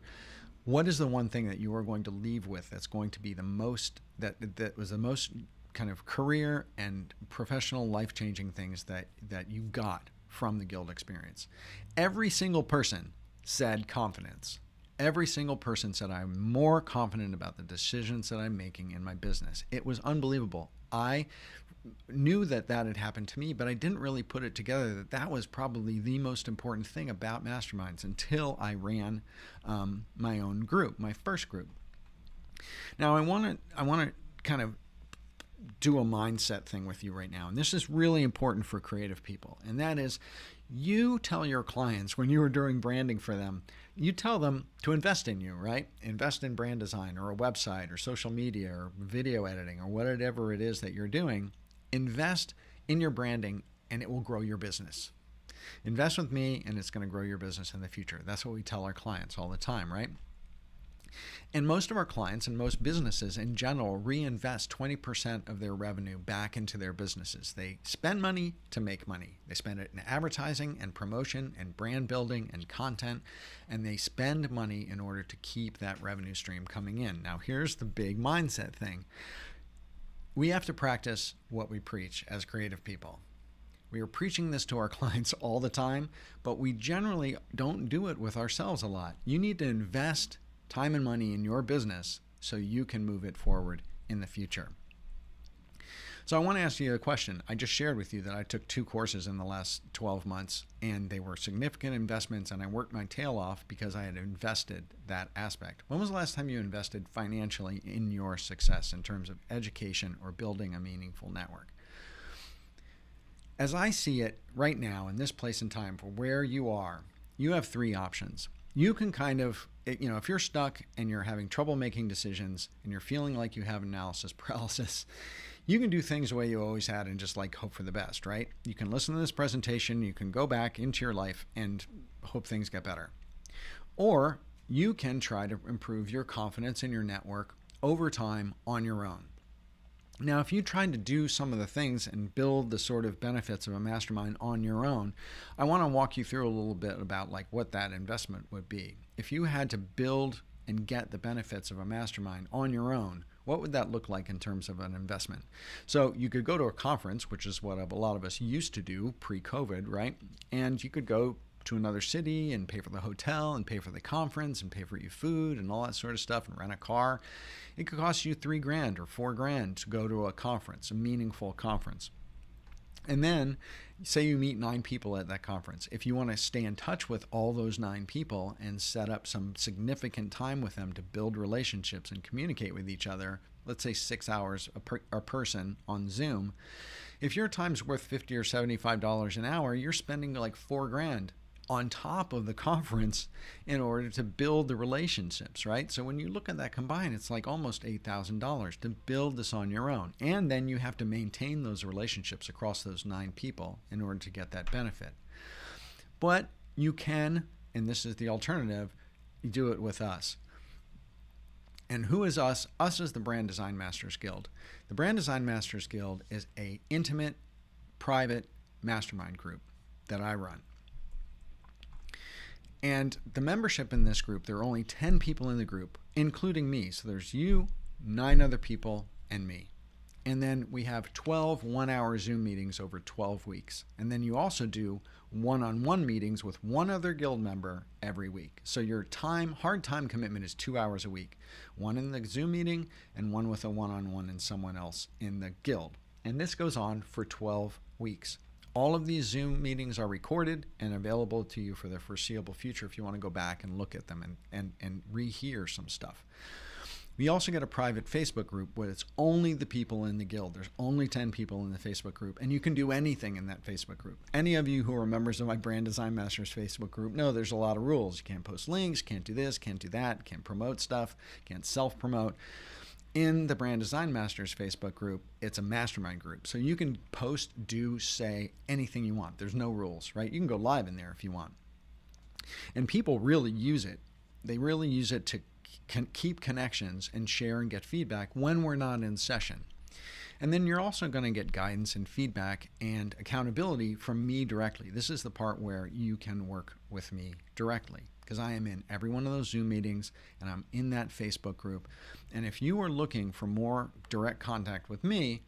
what is the one thing that you are going to leave with that's going to be the most, that was the most kind of career and professional life-changing things that you got from the guild experience? Every single person said confidence. Every single person said, I'm more confident about the decisions that I'm making in my business. It was unbelievable. I knew that had happened to me, but I didn't really put it together that was probably the most important thing about masterminds until I ran my own group, my first group. Now I want to kind of do a mindset thing with you right now, and this is really important for creative people, and that is, you tell your clients when you are doing branding for them, you tell them to invest in you, right? Invest in brand design or a website or social media or video editing or whatever it is that you're doing. Invest in your branding and it will grow your business. Invest with me and it's going to grow your business in the future. That's what we tell our clients all the time, right? And most of our clients and most businesses in general reinvest 20% of their revenue back into their businesses. They spend money to make money. They spend it in advertising and promotion and brand building and content, and they spend money in order to keep that revenue stream coming in. Now, here's the big mindset thing. We have to practice what we preach as creative people. We are preaching this to our clients all the time, but we generally don't do it with ourselves a lot. You need to invest time and money in your business so you can move it forward in the future. So I want to ask you a question. I just shared with you that I took 2 courses in the last 12 months, and they were significant investments, and I worked my tail off because I had invested that aspect. When was the last time you invested financially in your success in terms of education or building a meaningful network? As I see it right now in this place and time for where you are, you have 3 options. You can kind of, if you're stuck and you're having trouble making decisions and you're feeling like you have analysis paralysis, you can do things the way you always had and just like hope for the best, right? You can listen to this presentation, you can go back into your life and hope things get better. Or you can try to improve your confidence in your network over time on your own. Now, if you try to do some of the things and build the sort of benefits of a mastermind on your own, I want to walk you through a little bit about like what that investment would be. If you had to build and get the benefits of a mastermind on your own, what would that look like in terms of an investment? So you could go to a conference, which is what a lot of us used to do pre-COVID, right? And you could go to another city and pay for the hotel and pay for the conference and pay for your food and all that sort of stuff and rent a car. It could cost you $3,000 or $4,000 to go to a conference, a meaningful conference. And then say you meet 9 people at that conference. If you want to stay in touch with all those 9 people and set up some significant time with them to build relationships and communicate with each other, let's say 6 hours a person on Zoom, if your time's worth $50 or $75 an hour, you're spending like $4,000 on top of the conference in order to build the relationships, right? So when you look at that combined, it's like almost $8,000 to build this on your own. And then you have to maintain those relationships across those 9 people in order to get that benefit. But you can, and this is the alternative, you do it with us. And who is us? Us is the Brand Design Masters Guild. The Brand Design Masters Guild is an intimate, private mastermind group that I run. And the membership in this group, there are only 10 people in the group, including me. So there's you, 9 other people, and me. And then we have 12 one-hour Zoom meetings over 12 weeks. And then you also do one-on-one meetings with one other guild member every week. So your hard time commitment is 2 hours a week. One in the Zoom meeting and one with a one-on-one and someone else in the guild. And this goes on for 12 weeks. All of these Zoom meetings are recorded and available to you for the foreseeable future if you want to go back and look at them and rehear some stuff. We also get a private Facebook group where it's only the people in the guild. There's only 10 people in the Facebook group, and you can do anything in that Facebook group. Any of you who are members of my Brand Design Masters Facebook group know there's a lot of rules. You can't post links, can't do this, can't do that, can't promote stuff, can't self-promote. In the Brand Design Masters Facebook group, it's a mastermind group. So you can post, do, say anything you want. There's no rules, right? You can go live in there if you want. And people really use it. They really use it to keep connections and share and get feedback when we're not in session. And then you're also going to get guidance and feedback and accountability from me directly. This is the part where you can work with me directly, because I am in every one of those Zoom meetings and I'm in that Facebook group. And if you are looking for more direct contact with me,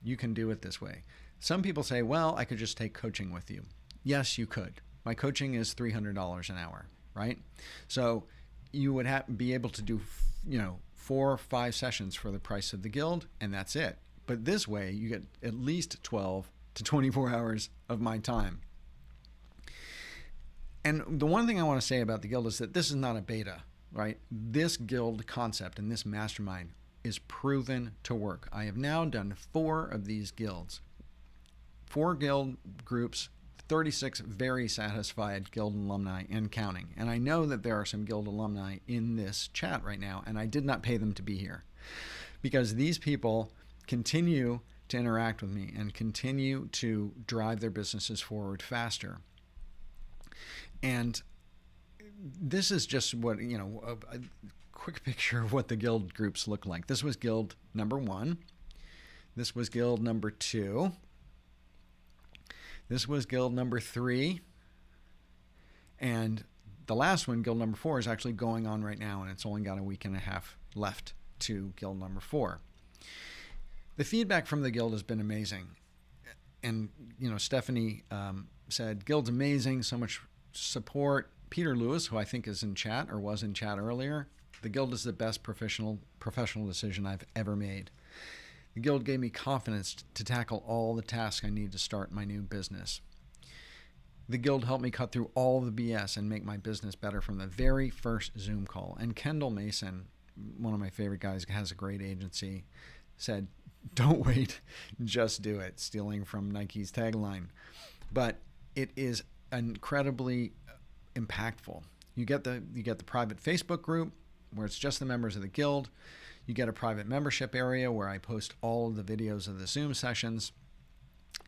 you can do it this way. Some people say, well, I could just take coaching with you. Yes, you could. My coaching is $300 an hour, right? So you would be able to do 4 or 5 sessions for the price of the guild, and that's it. But this way, you get at least 12 to 24 hours of my time. And the one thing I want to say about the guild is that this is not a beta, right? This guild concept and this mastermind is proven to work. I have now done 4 of these guilds. 4 guild groups, 36 very satisfied guild alumni and counting. And I know that there are some guild alumni in this chat right now, and I did not pay them to be here because these people continue to interact with me and continue to drive their businesses forward faster. And this is just what, a quick picture of what the guild groups look like. This was guild number 1. This was guild number 2. This was guild number 3. And the last one, guild number 4, is actually going on right now, and it's only got a week and a half left to guild number 4. The feedback from the guild has been amazing. And, Stephanie said, guild's amazing, so much support. Peter Lewis, who I think is in chat or was in chat earlier, the guild is the best professional decision I've ever made. The guild gave me confidence to tackle all the tasks I need to start my new business. The guild helped me cut through all the BS and make my business better from the very first Zoom call. And Kendall Mason, one of my favorite guys, has a great agency, said, don't wait, just do it, stealing from Nike's tagline. But it is incredibly impactful. You get the private Facebook group where it's just the members of the guild. You get a private membership area where I post all of the videos of the Zoom sessions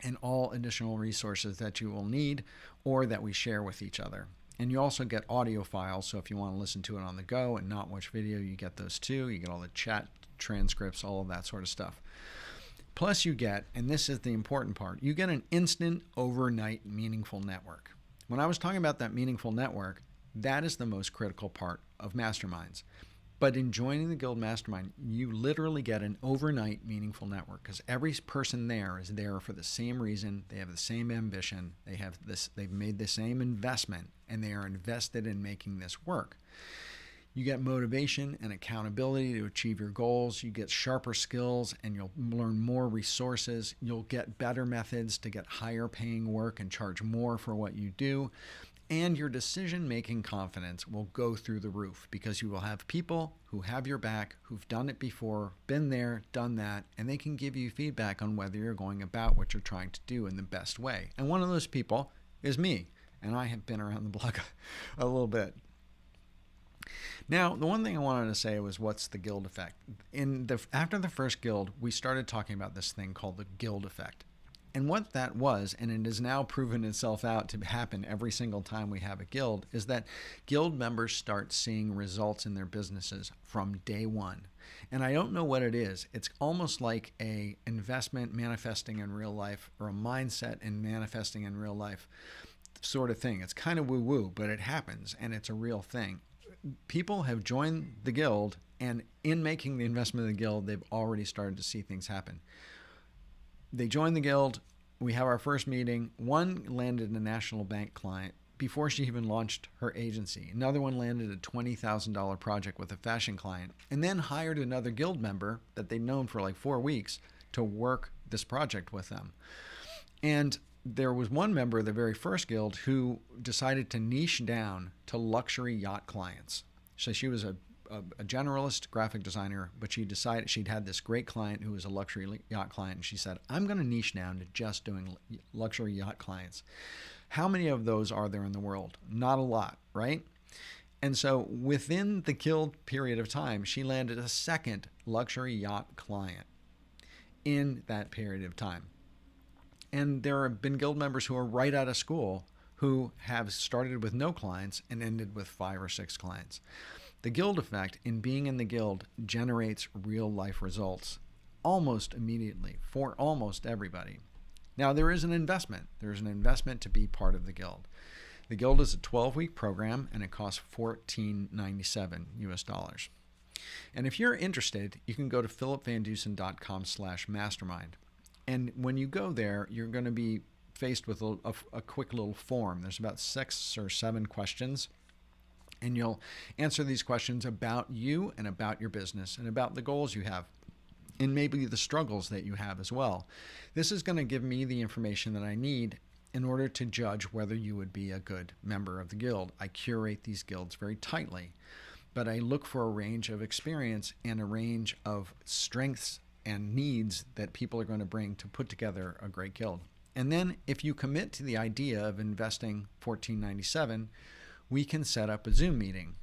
and all additional resources that you will need or that we share with each other. And you also get audio files, so if you want to listen to it on the go and not watch video, you get those too. You get all the chat transcripts, all of that sort of stuff. Plus you get, and this is the important part, you get an instant, overnight, meaningful network. When I was talking about that meaningful network, that is the most critical part of masterminds. But in joining the Guild Mastermind, you literally get an overnight meaningful network because every person there is there for the same reason. They have the same ambition. They've made the same investment, and they are invested in making this work. You get motivation and accountability to achieve your goals. You get sharper skills and you'll learn more resources. You'll get better methods to get higher paying work and charge more for what you do. And your decision-making confidence will go through the roof because you will have people who have your back, who've done it before, been there, done that, and they can give you feedback on whether you're going about what you're trying to do in the best way. And one of those people is me, and I have been around the block a little bit. Now, the one thing I wanted to say was, what's the guild effect? After the first guild, we started talking about this thing called the guild effect. And what that was, and it has now proven itself out to happen every single time we have a guild, is that guild members start seeing results in their businesses from day one. And I don't know what it is. It's almost like a investment manifesting in real life, or a mindset and manifesting in real life sort of thing. It's kind of woo-woo, but it happens, and it's a real thing. People have joined the guild, and in making the investment in the guild, they've already started to see things happen. They joined the guild. We have our first meeting. One landed a national bank client before she even launched her agency. Another one landed a $20,000 project with a fashion client, and then hired another guild member that they'd known for like 4 weeks to work this project with them. And there was one member of the very first guild who decided to niche down to luxury yacht clients. So she was a generalist graphic designer, but she decided she'd had this great client who was a luxury yacht client, and she said, I'm going to niche down to just doing luxury yacht clients. How many of those are there in the world? Not a lot, right? And so within the guild period of time, she landed a second luxury yacht client in that period of time. And there have been guild members who are right out of school who have started with no clients and ended with 5 or 6 clients. The guild effect in being in the guild generates real life results almost immediately for almost everybody. Now, there is an investment. There's an investment to be part of the guild. The guild is a 12-week program, and it costs $14.97 US. And if you're interested, you can go to philipvandusen.com/mastermind. And when you go there, you're going to be faced with a quick little form. There's about 6 or 7 questions. And you'll answer these questions about you and about your business and about the goals you have and maybe the struggles that you have as well. This is going to give me the information that I need in order to judge whether you would be a good member of the guild. I curate these guilds very tightly, but I look for a range of experience and a range of strengths and needs that people are going to bring to put together a great guild. And then if you commit to the idea of investing $14.97, we can set up a Zoom meeting.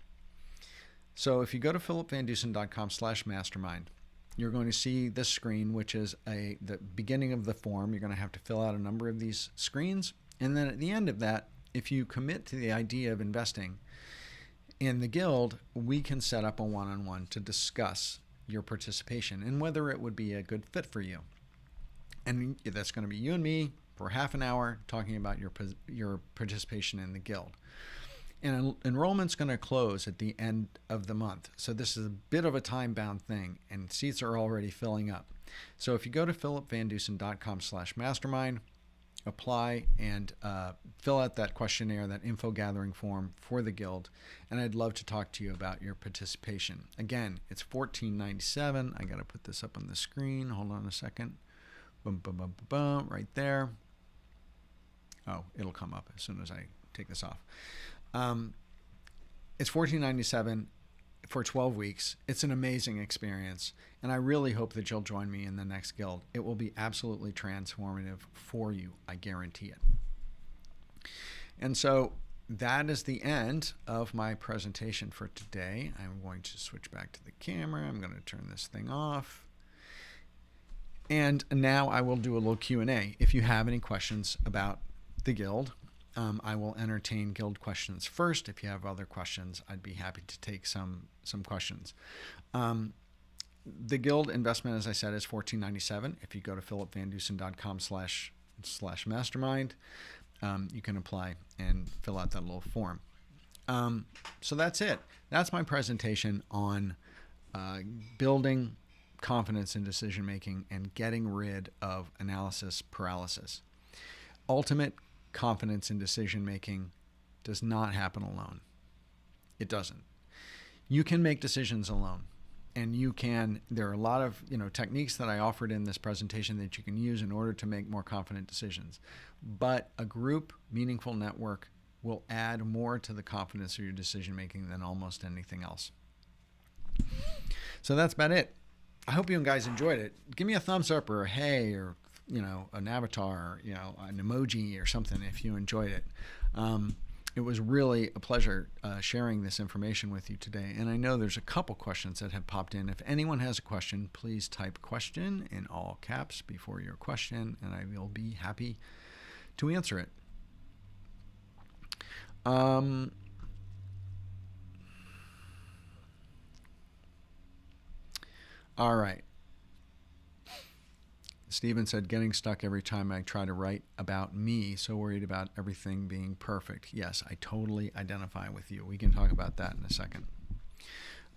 So if you go to philipvandusen.com/mastermind, you're going to see this screen, which is the beginning of the form. You're going to have to fill out a number of these screens. And then at the end of that, if you commit to the idea of investing in the Guild, we can set up a one-on-one to discuss your participation and whether it would be a good fit for you. And that's going to be you and me for half an hour talking about your participation in the Guild. And enrollment's going to close at the end of the month. So this is a bit of a time-bound thing, and seats are already filling up. So if you go to philipvandusen.com/mastermind, apply and fill out that questionnaire, that info gathering form for the Guild, and I'd love to talk to you about your participation. Again, it's $14.97. I got to put this up on the screen. Hold on a second. Boom, boom, boom, boom, boom, right there. Oh, it'll come up as soon as I take this off. It's $14.97 for 12 weeks. It's an amazing experience, and I really hope that you'll join me in the next Guild. It will be absolutely transformative for you. I guarantee it. And so that is the end of my presentation for today. I'm going to switch back to the camera. I'm going to turn this thing off. And now I will do a little Q&A. If you have any questions about the Guild, I will entertain Guild questions first. If you have other questions, I'd be happy to take some questions. The Guild investment, as I said, is $14.97. If you go to philipvandusen.com/mastermind, you can apply and fill out that little form. So that's it. That's my presentation on building confidence in decision making and getting rid of analysis paralysis. Ultimate confidence in decision making does not happen alone. It doesn't. You can make decisions alone, and there are a lot of techniques that I offered in this presentation that you can use in order to make more confident decisions. But a group, meaningful network will add more to the confidence of your decision making than almost anything else. So that's about it. I hope you guys enjoyed it. Give me a thumbs up or a hey or an avatar, an emoji or something if you enjoyed it. It was really a pleasure sharing this information with you today. And I know there's a couple questions that have popped in. If anyone has a question, please type question in all caps before your question, and I will be happy to answer it. All right. Steven said, getting stuck every time I try to write about me, so worried about everything being perfect. Yes, I totally identify with you. We can talk about that in a second.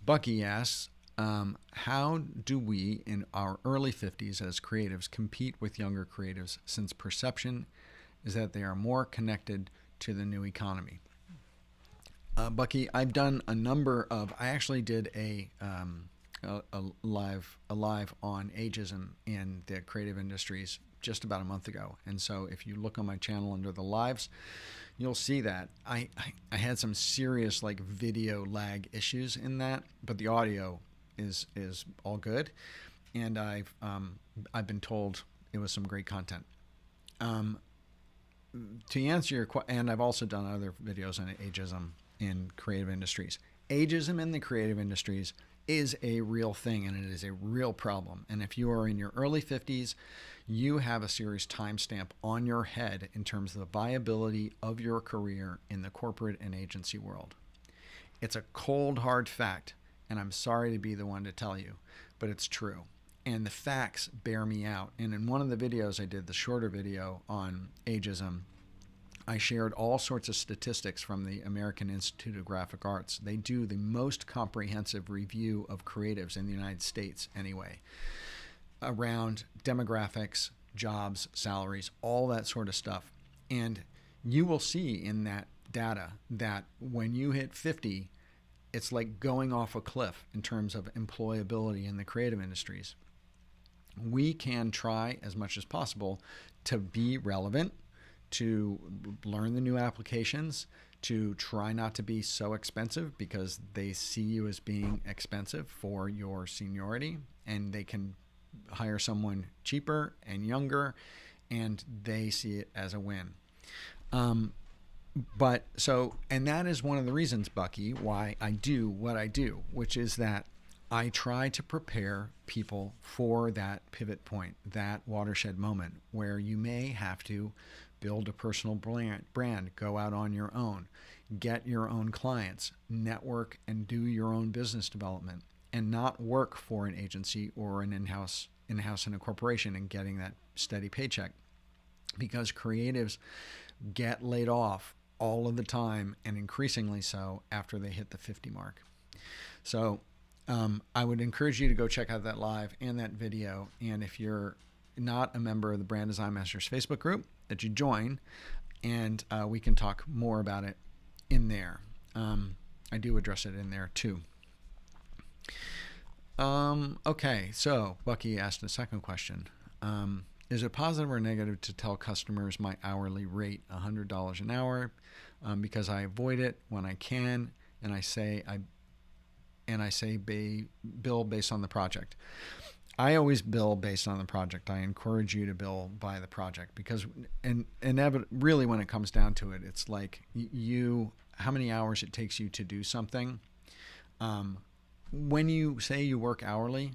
Bucky asks, how do we in our early 50s as creatives compete with younger creatives, since perception is that they are more connected to the new economy? Bucky, I've done a number of, I actually did a live on ageism in the creative industries just about a month ago. And so if you look on my channel under the lives, you'll see that I had some serious video lag issues in that, but the audio is all good. And I've been told it was some great content. To answer your question, and I've also done other videos on ageism in creative industries. Ageism in the creative industries is a real thing, and it is a real problem. And if you are in your early 50s, you have a serious timestamp on your head in terms of the viability of your career in the corporate and agency world. It's a cold, hard fact, and I'm sorry to be the one to tell you, but it's true. And the facts bear me out. And in one of the videos I did, the shorter video on ageism, I shared all sorts of statistics from the American Institute of Graphic Arts. They do the most comprehensive review of creatives in the United States anyway, around demographics, jobs, salaries, all that sort of stuff. And you will see in that data that when you hit 50, it's like going off a cliff in terms of employability in the creative industries. We can try as much as possible to be relevant, to learn the new applications, to try not to be so expensive because they see you as being expensive for your seniority, and they can hire someone cheaper and younger, and they see it as a win. And that is one of the reasons, Bucky, why I do what I do, which is that I try to prepare people for that pivot point, that watershed moment where you may have to build a personal brand, go out on your own, get your own clients, network, and do your own business development, and not work for an agency or an in-house in a corporation and getting that steady paycheck. Because creatives get laid off all of the time, and increasingly so after they hit the 50 mark. So I would encourage you to go check out that live and that video. And if you're not a member of the Brand Design Masters Facebook group, that you join, and we can talk more about it in there. I do address it in there too. Okay, so Bucky asked a second question. Is it positive or negative to tell customers my hourly rate, $100 an hour, because I avoid it when I can, and I say bill based on the project? I always bill based on the project. I encourage you to bill by the project, because really when it comes down to it, it's like how many hours it takes you to do something. When you say you work hourly,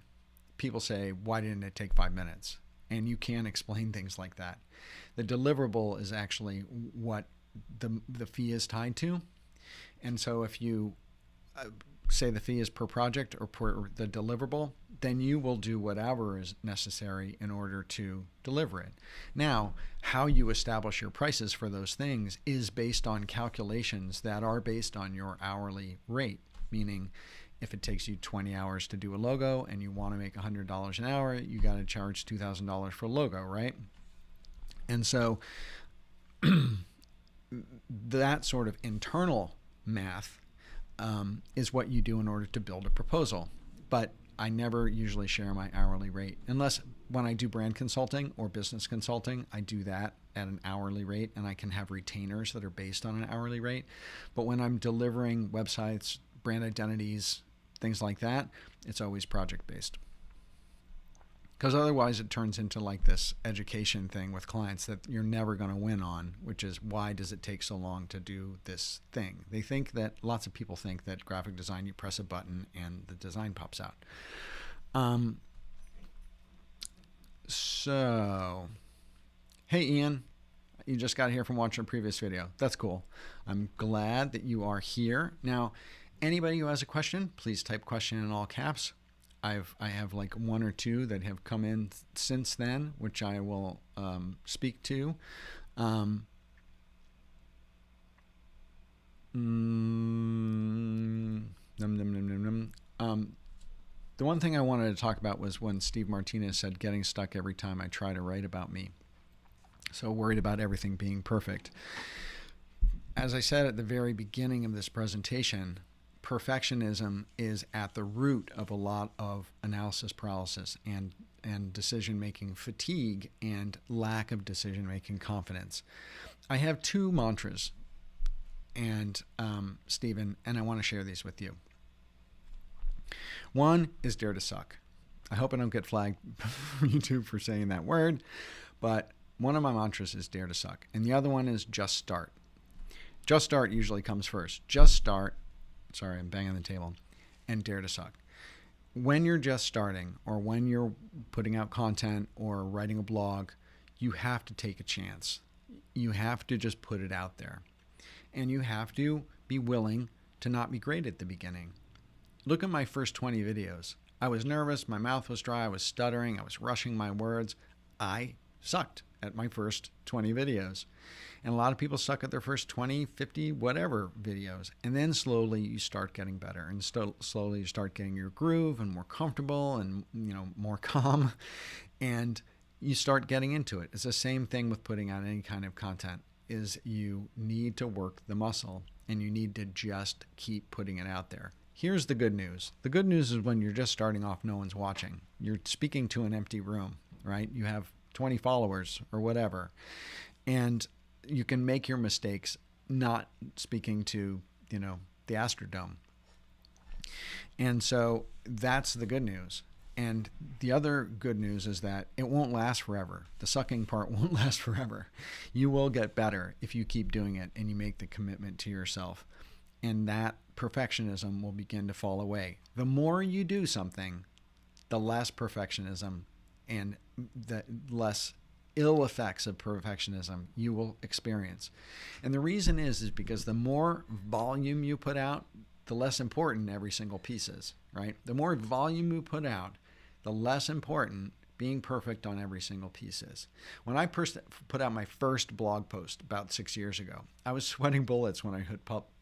people say, why didn't it take 5 minutes? And you can't explain things like that. The deliverable is actually what the fee is tied to. And so if you say the fee is per project or per the deliverable, then you will do whatever is necessary in order to deliver it. Now, how you establish your prices for those things is based on calculations that are based on your hourly rate, meaning if it takes you 20 hours to do a logo and you want to make $100 an hour, you got to charge $2,000 for a logo, right? And so that sort of internal math is what you do in order to build a proposal. But I never usually share my hourly rate, unless when I do brand consulting or business consulting, I do that at an hourly rate, and I can have retainers that are based on an hourly rate. But when I'm delivering websites, brand identities, things like that, it's always project-based. Because otherwise it turns into like this education thing with clients that you're never going to win on, which is, why does it take so long to do this thing? They think that, lots of people think that graphic design, you press a button and the design pops out. So, hey Ian, you just got here from watching a previous video. That's cool. I'm glad that you are here. Now, anybody who has a question, please type question in all caps. I have like one or two that have come in since then, which I will speak to. The one thing I wanted to talk about was when Steve Martinez said, getting stuck every time I try to write about me. So worried about everything being perfect. As I said at the very beginning of this presentation, perfectionism is at the root of a lot of analysis paralysis and decision-making fatigue and lack of decision-making confidence. I have two mantras, and Stephen, and I want to share these with you. One is dare to suck. I hope I don't get flagged from YouTube for saying that word, but one of my mantras is dare to suck, and the other one is just start. Just start usually comes first. Just start. Sorry, I'm banging the table. And dare to suck. When you're just starting, or when you're putting out content or writing a blog, you have to take a chance. You have to just put it out there. And you have to be willing to not be great at the beginning. Look at my first 20 videos. I was nervous, my mouth was dry, I was stuttering, I was rushing my words. I sucked at my first 20 videos. And a lot of people suck at their first 20, 50, whatever videos. And then slowly you start getting better. And slowly you start getting your groove and more comfortable and, more calm. And you start getting into it. It's the same thing with putting out any kind of content, is you need to work the muscle and you need to just keep putting it out there. Here's the good news. The good news is when you're just starting off, no one's watching. You're speaking to an empty room, right? You have 20 followers or whatever. And you can make your mistakes not speaking to, the Astrodome. And so that's the good news. And the other good news is that it won't last forever. The sucking part won't last forever. You will get better if you keep doing it and you make the commitment to yourself. And that perfectionism will begin to fall away. The more you do something, the less perfectionism and the less ill effects of perfectionism you will experience. And the reason is because the more volume you put out, the less important every single piece is, right? The more volume you put out, the less important being perfect on every single piece is. When I put out my first blog post about 6 years ago, I was sweating bullets when I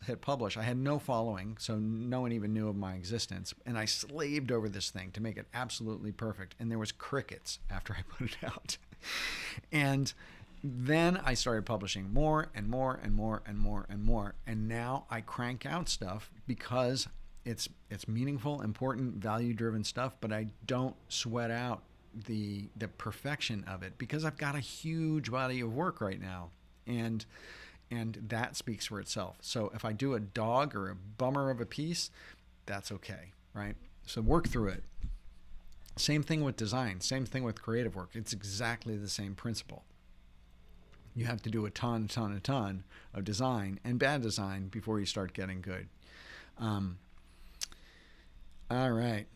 hit publish. I had no following, so no one even knew of my existence. And I slaved over this thing to make it absolutely perfect. And there was crickets after I put it out. And then I started publishing more and more and more and more and more. And now I crank out stuff because it's meaningful, important, value-driven stuff, but I don't sweat out the perfection of it because I've got a huge body of work right now. And that speaks for itself. So if I do a dog or a bummer of a piece, that's okay, right? So work through it. Same thing with design, same thing with creative work. It's exactly the same principle. You have to do a ton of design and bad design before you start getting good. All right.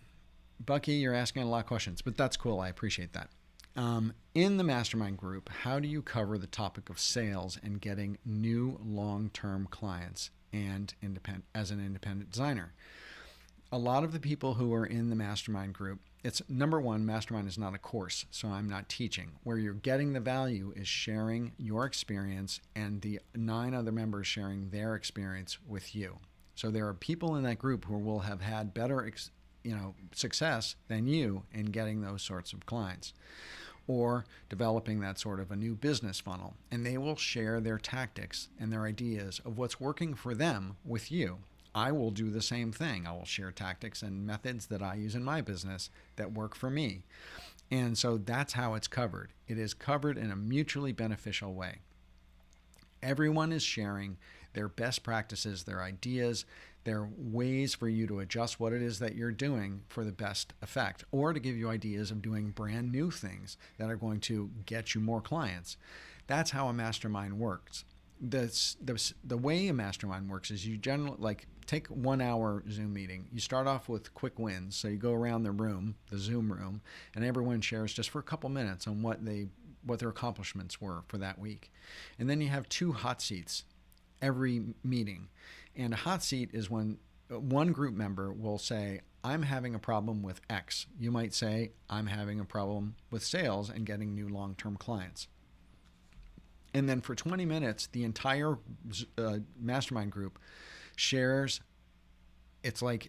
Bucky, you're asking a lot of questions, but that's cool. I appreciate that. In the mastermind group, how do you cover the topic of sales and getting new long-term clients and as an independent designer? A lot of the people who are in the mastermind group, it's number one, mastermind is not a course, so I'm not teaching. Where you're getting the value is sharing your experience and the 9 other members sharing their experience with you. So there are people in that group who will have had better success than you in getting those sorts of clients or developing that sort of a new business funnel. And they will share their tactics and their ideas of what's working for them with you. I will do the same thing. I will share tactics and methods that I use in my business that work for me. And so that's how it's covered. It is covered in a mutually beneficial way. Everyone is sharing their best practices, their ideas, their ways for you to adjust what it is that you're doing for the best effect, or to give you ideas of doing brand new things that are going to get you more clients. That's how a mastermind works. The way a mastermind works is you generally take 1 hour Zoom meeting. You start off with quick wins. So you go around the room, the Zoom room, and everyone shares just for a couple minutes on what their accomplishments were for that week. And then you have 2 hot seats every meeting. And a hot seat is when one group member will say, I'm having a problem with X. You might say, I'm having a problem with sales and getting new long-term clients. And then for 20 minutes, the entire mastermind group shares. It's like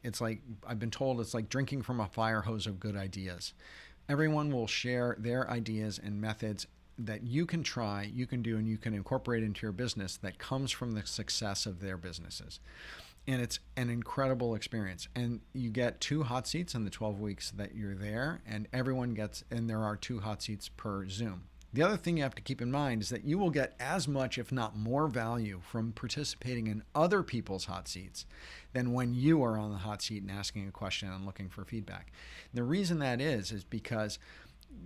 I've been told it's like drinking from a fire hose of good ideas. Everyone will share their ideas and methods that you can try, you can do, and you can incorporate into your business that comes from the success of their businesses. And it's an incredible experience. And you get 2 hot seats in the 12 weeks that you're there, and there are 2 hot seats per Zoom. The other thing you have to keep in mind is that you will get as much, if not more, value from participating in other people's hot seats than when you are on the hot seat and asking a question and looking for feedback. And the reason that is because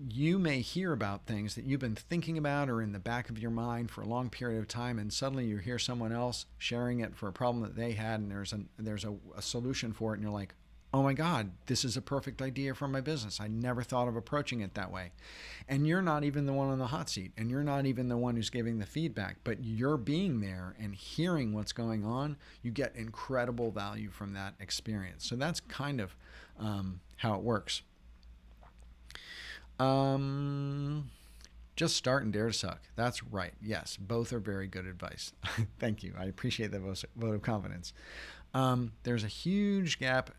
you may hear about things that you've been thinking about or in the back of your mind for a long period of time, and suddenly you hear someone else sharing it for a problem that they had, and there's a solution for it, and you're like, oh my God, this is a perfect idea for my business. I never thought of approaching it that way. And you're not even the one on the hot seat, and you're not even the one who's giving the feedback, but you're being there and hearing what's going on. You get incredible value from that experience. So that's kind of how it works. Just start and dare to suck. That's right. Yes, both are very good advice. Thank you. I appreciate the vote of confidence. There's a huge gap.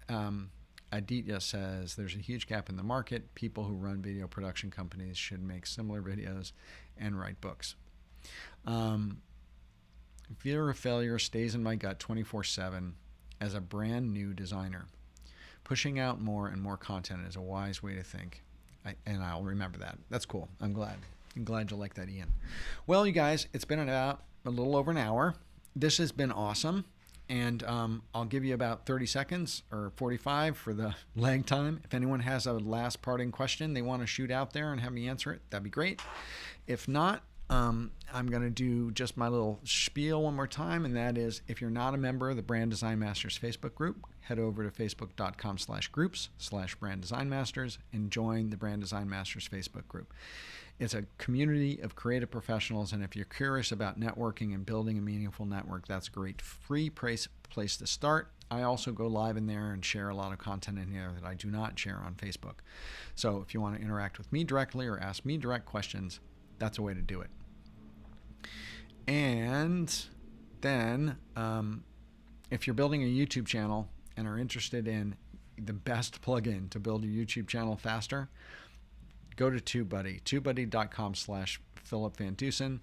Aditya says there's a huge gap in the market. People who run video production companies should make similar videos and write books. Fear of failure stays in my gut 24/7 as a brand new designer. Pushing out more and more content is a wise way to think. And I'll remember that. That's cool. I'm glad you like that, Ian. Well, you guys, it's been about a little over an hour. This has been awesome. And I'll give you about 30 seconds or 45 for the lag time. If anyone has a last parting question they want to shoot out there and have me answer it, that'd be great. If not, I'm going to do just my little spiel one more time, and that is, if you're not a member of the Brand Design Masters Facebook group, head over to facebook.com/groups/Brand Design Masters and join the Brand Design Masters Facebook group. It's a community of creative professionals, and if you're curious about networking and building a meaningful network, that's a great free place to start. I also go live in there and share a lot of content in here that I do not share on Facebook. So if you want to interact with me directly or ask me direct questions, that's a way to do it. And then if you're building a YouTube channel and are interested in the best plugin to build a YouTube channel faster, go to TubeBuddy, tubebuddy.com/Philip VanDusen,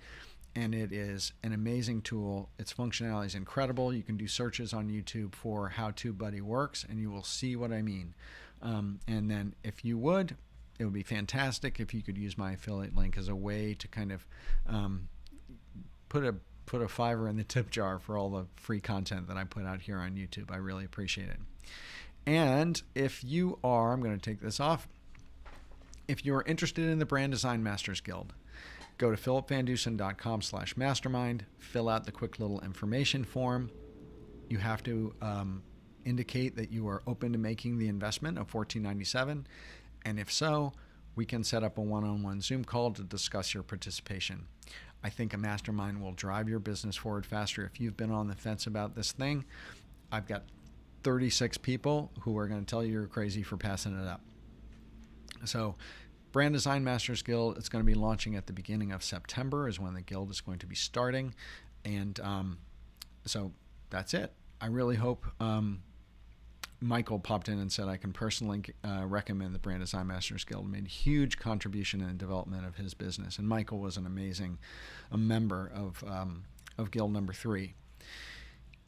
and it is an amazing tool. Its functionality is incredible. You can do searches on YouTube for how TubeBuddy works, and you will see what I mean. And then if you would, it would be fantastic if you could use my affiliate link as a way to kind of put a $5 in the tip jar for all the free content that I put out here on YouTube. I really appreciate it. And if you are, I'm going to take this off. If you're interested in the Brand Design Masters Guild, go to philipvandusen.com/mastermind, fill out the quick little information form. You have to indicate that you are open to making the investment of $14.97. And if so, we can set up a one-on-one Zoom call to discuss your participation. I think a mastermind will drive your business forward faster. If you've been on the fence about this thing, I've got 36 people who are going to tell you you're crazy for passing it up. So Brand Design Masters Guild, it's going to be launching at the beginning of September is when the guild is going to be starting. And so that's it. I really hope Michael popped in and said I can personally recommend the Brand Design Masters Guild. Made a huge contribution in the development of his business. And Michael was an amazing member of Guild number 3.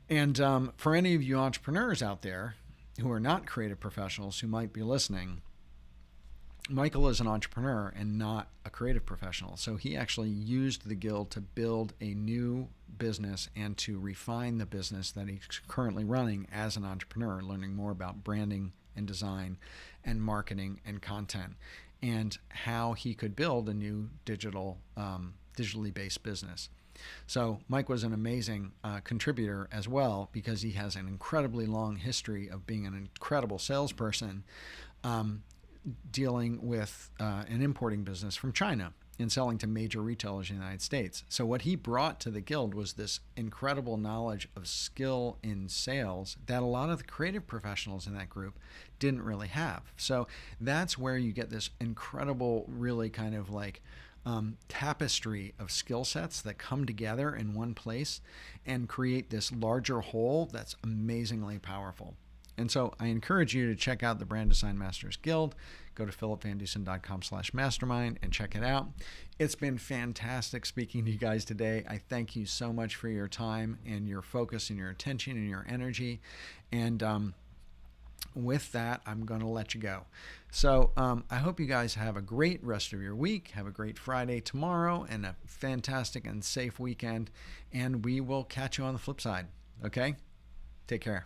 And for any of you entrepreneurs out there who are not creative professionals who might be listening, Michael is an entrepreneur and not a creative professional. So he actually used the guild to build a new business and to refine the business that he's currently running as an entrepreneur, learning more about branding and design and marketing and content and how he could build a new digitally based business. So Mike was an amazing contributor as well, because he has an incredibly long history of being an incredible salesperson, dealing with an importing business from China and selling to major retailers in the United States. So what he brought to the guild was this incredible knowledge of skill in sales that a lot of the creative professionals in that group didn't really have. So that's where you get this incredible, really kind of like tapestry of skill sets that come together in one place and create this larger whole that's amazingly powerful. And so I encourage you to check out the Brand Design Masters Guild. Go to philipvandusen.com/mastermind and check it out. It's been fantastic speaking to you guys today. I thank you so much for your time and your focus and your attention and your energy. And with that, I'm going to let you go. So I hope you guys have a great rest of your week. Have a great Friday tomorrow and a fantastic and safe weekend. And we will catch you on the flip side. Okay? Take care.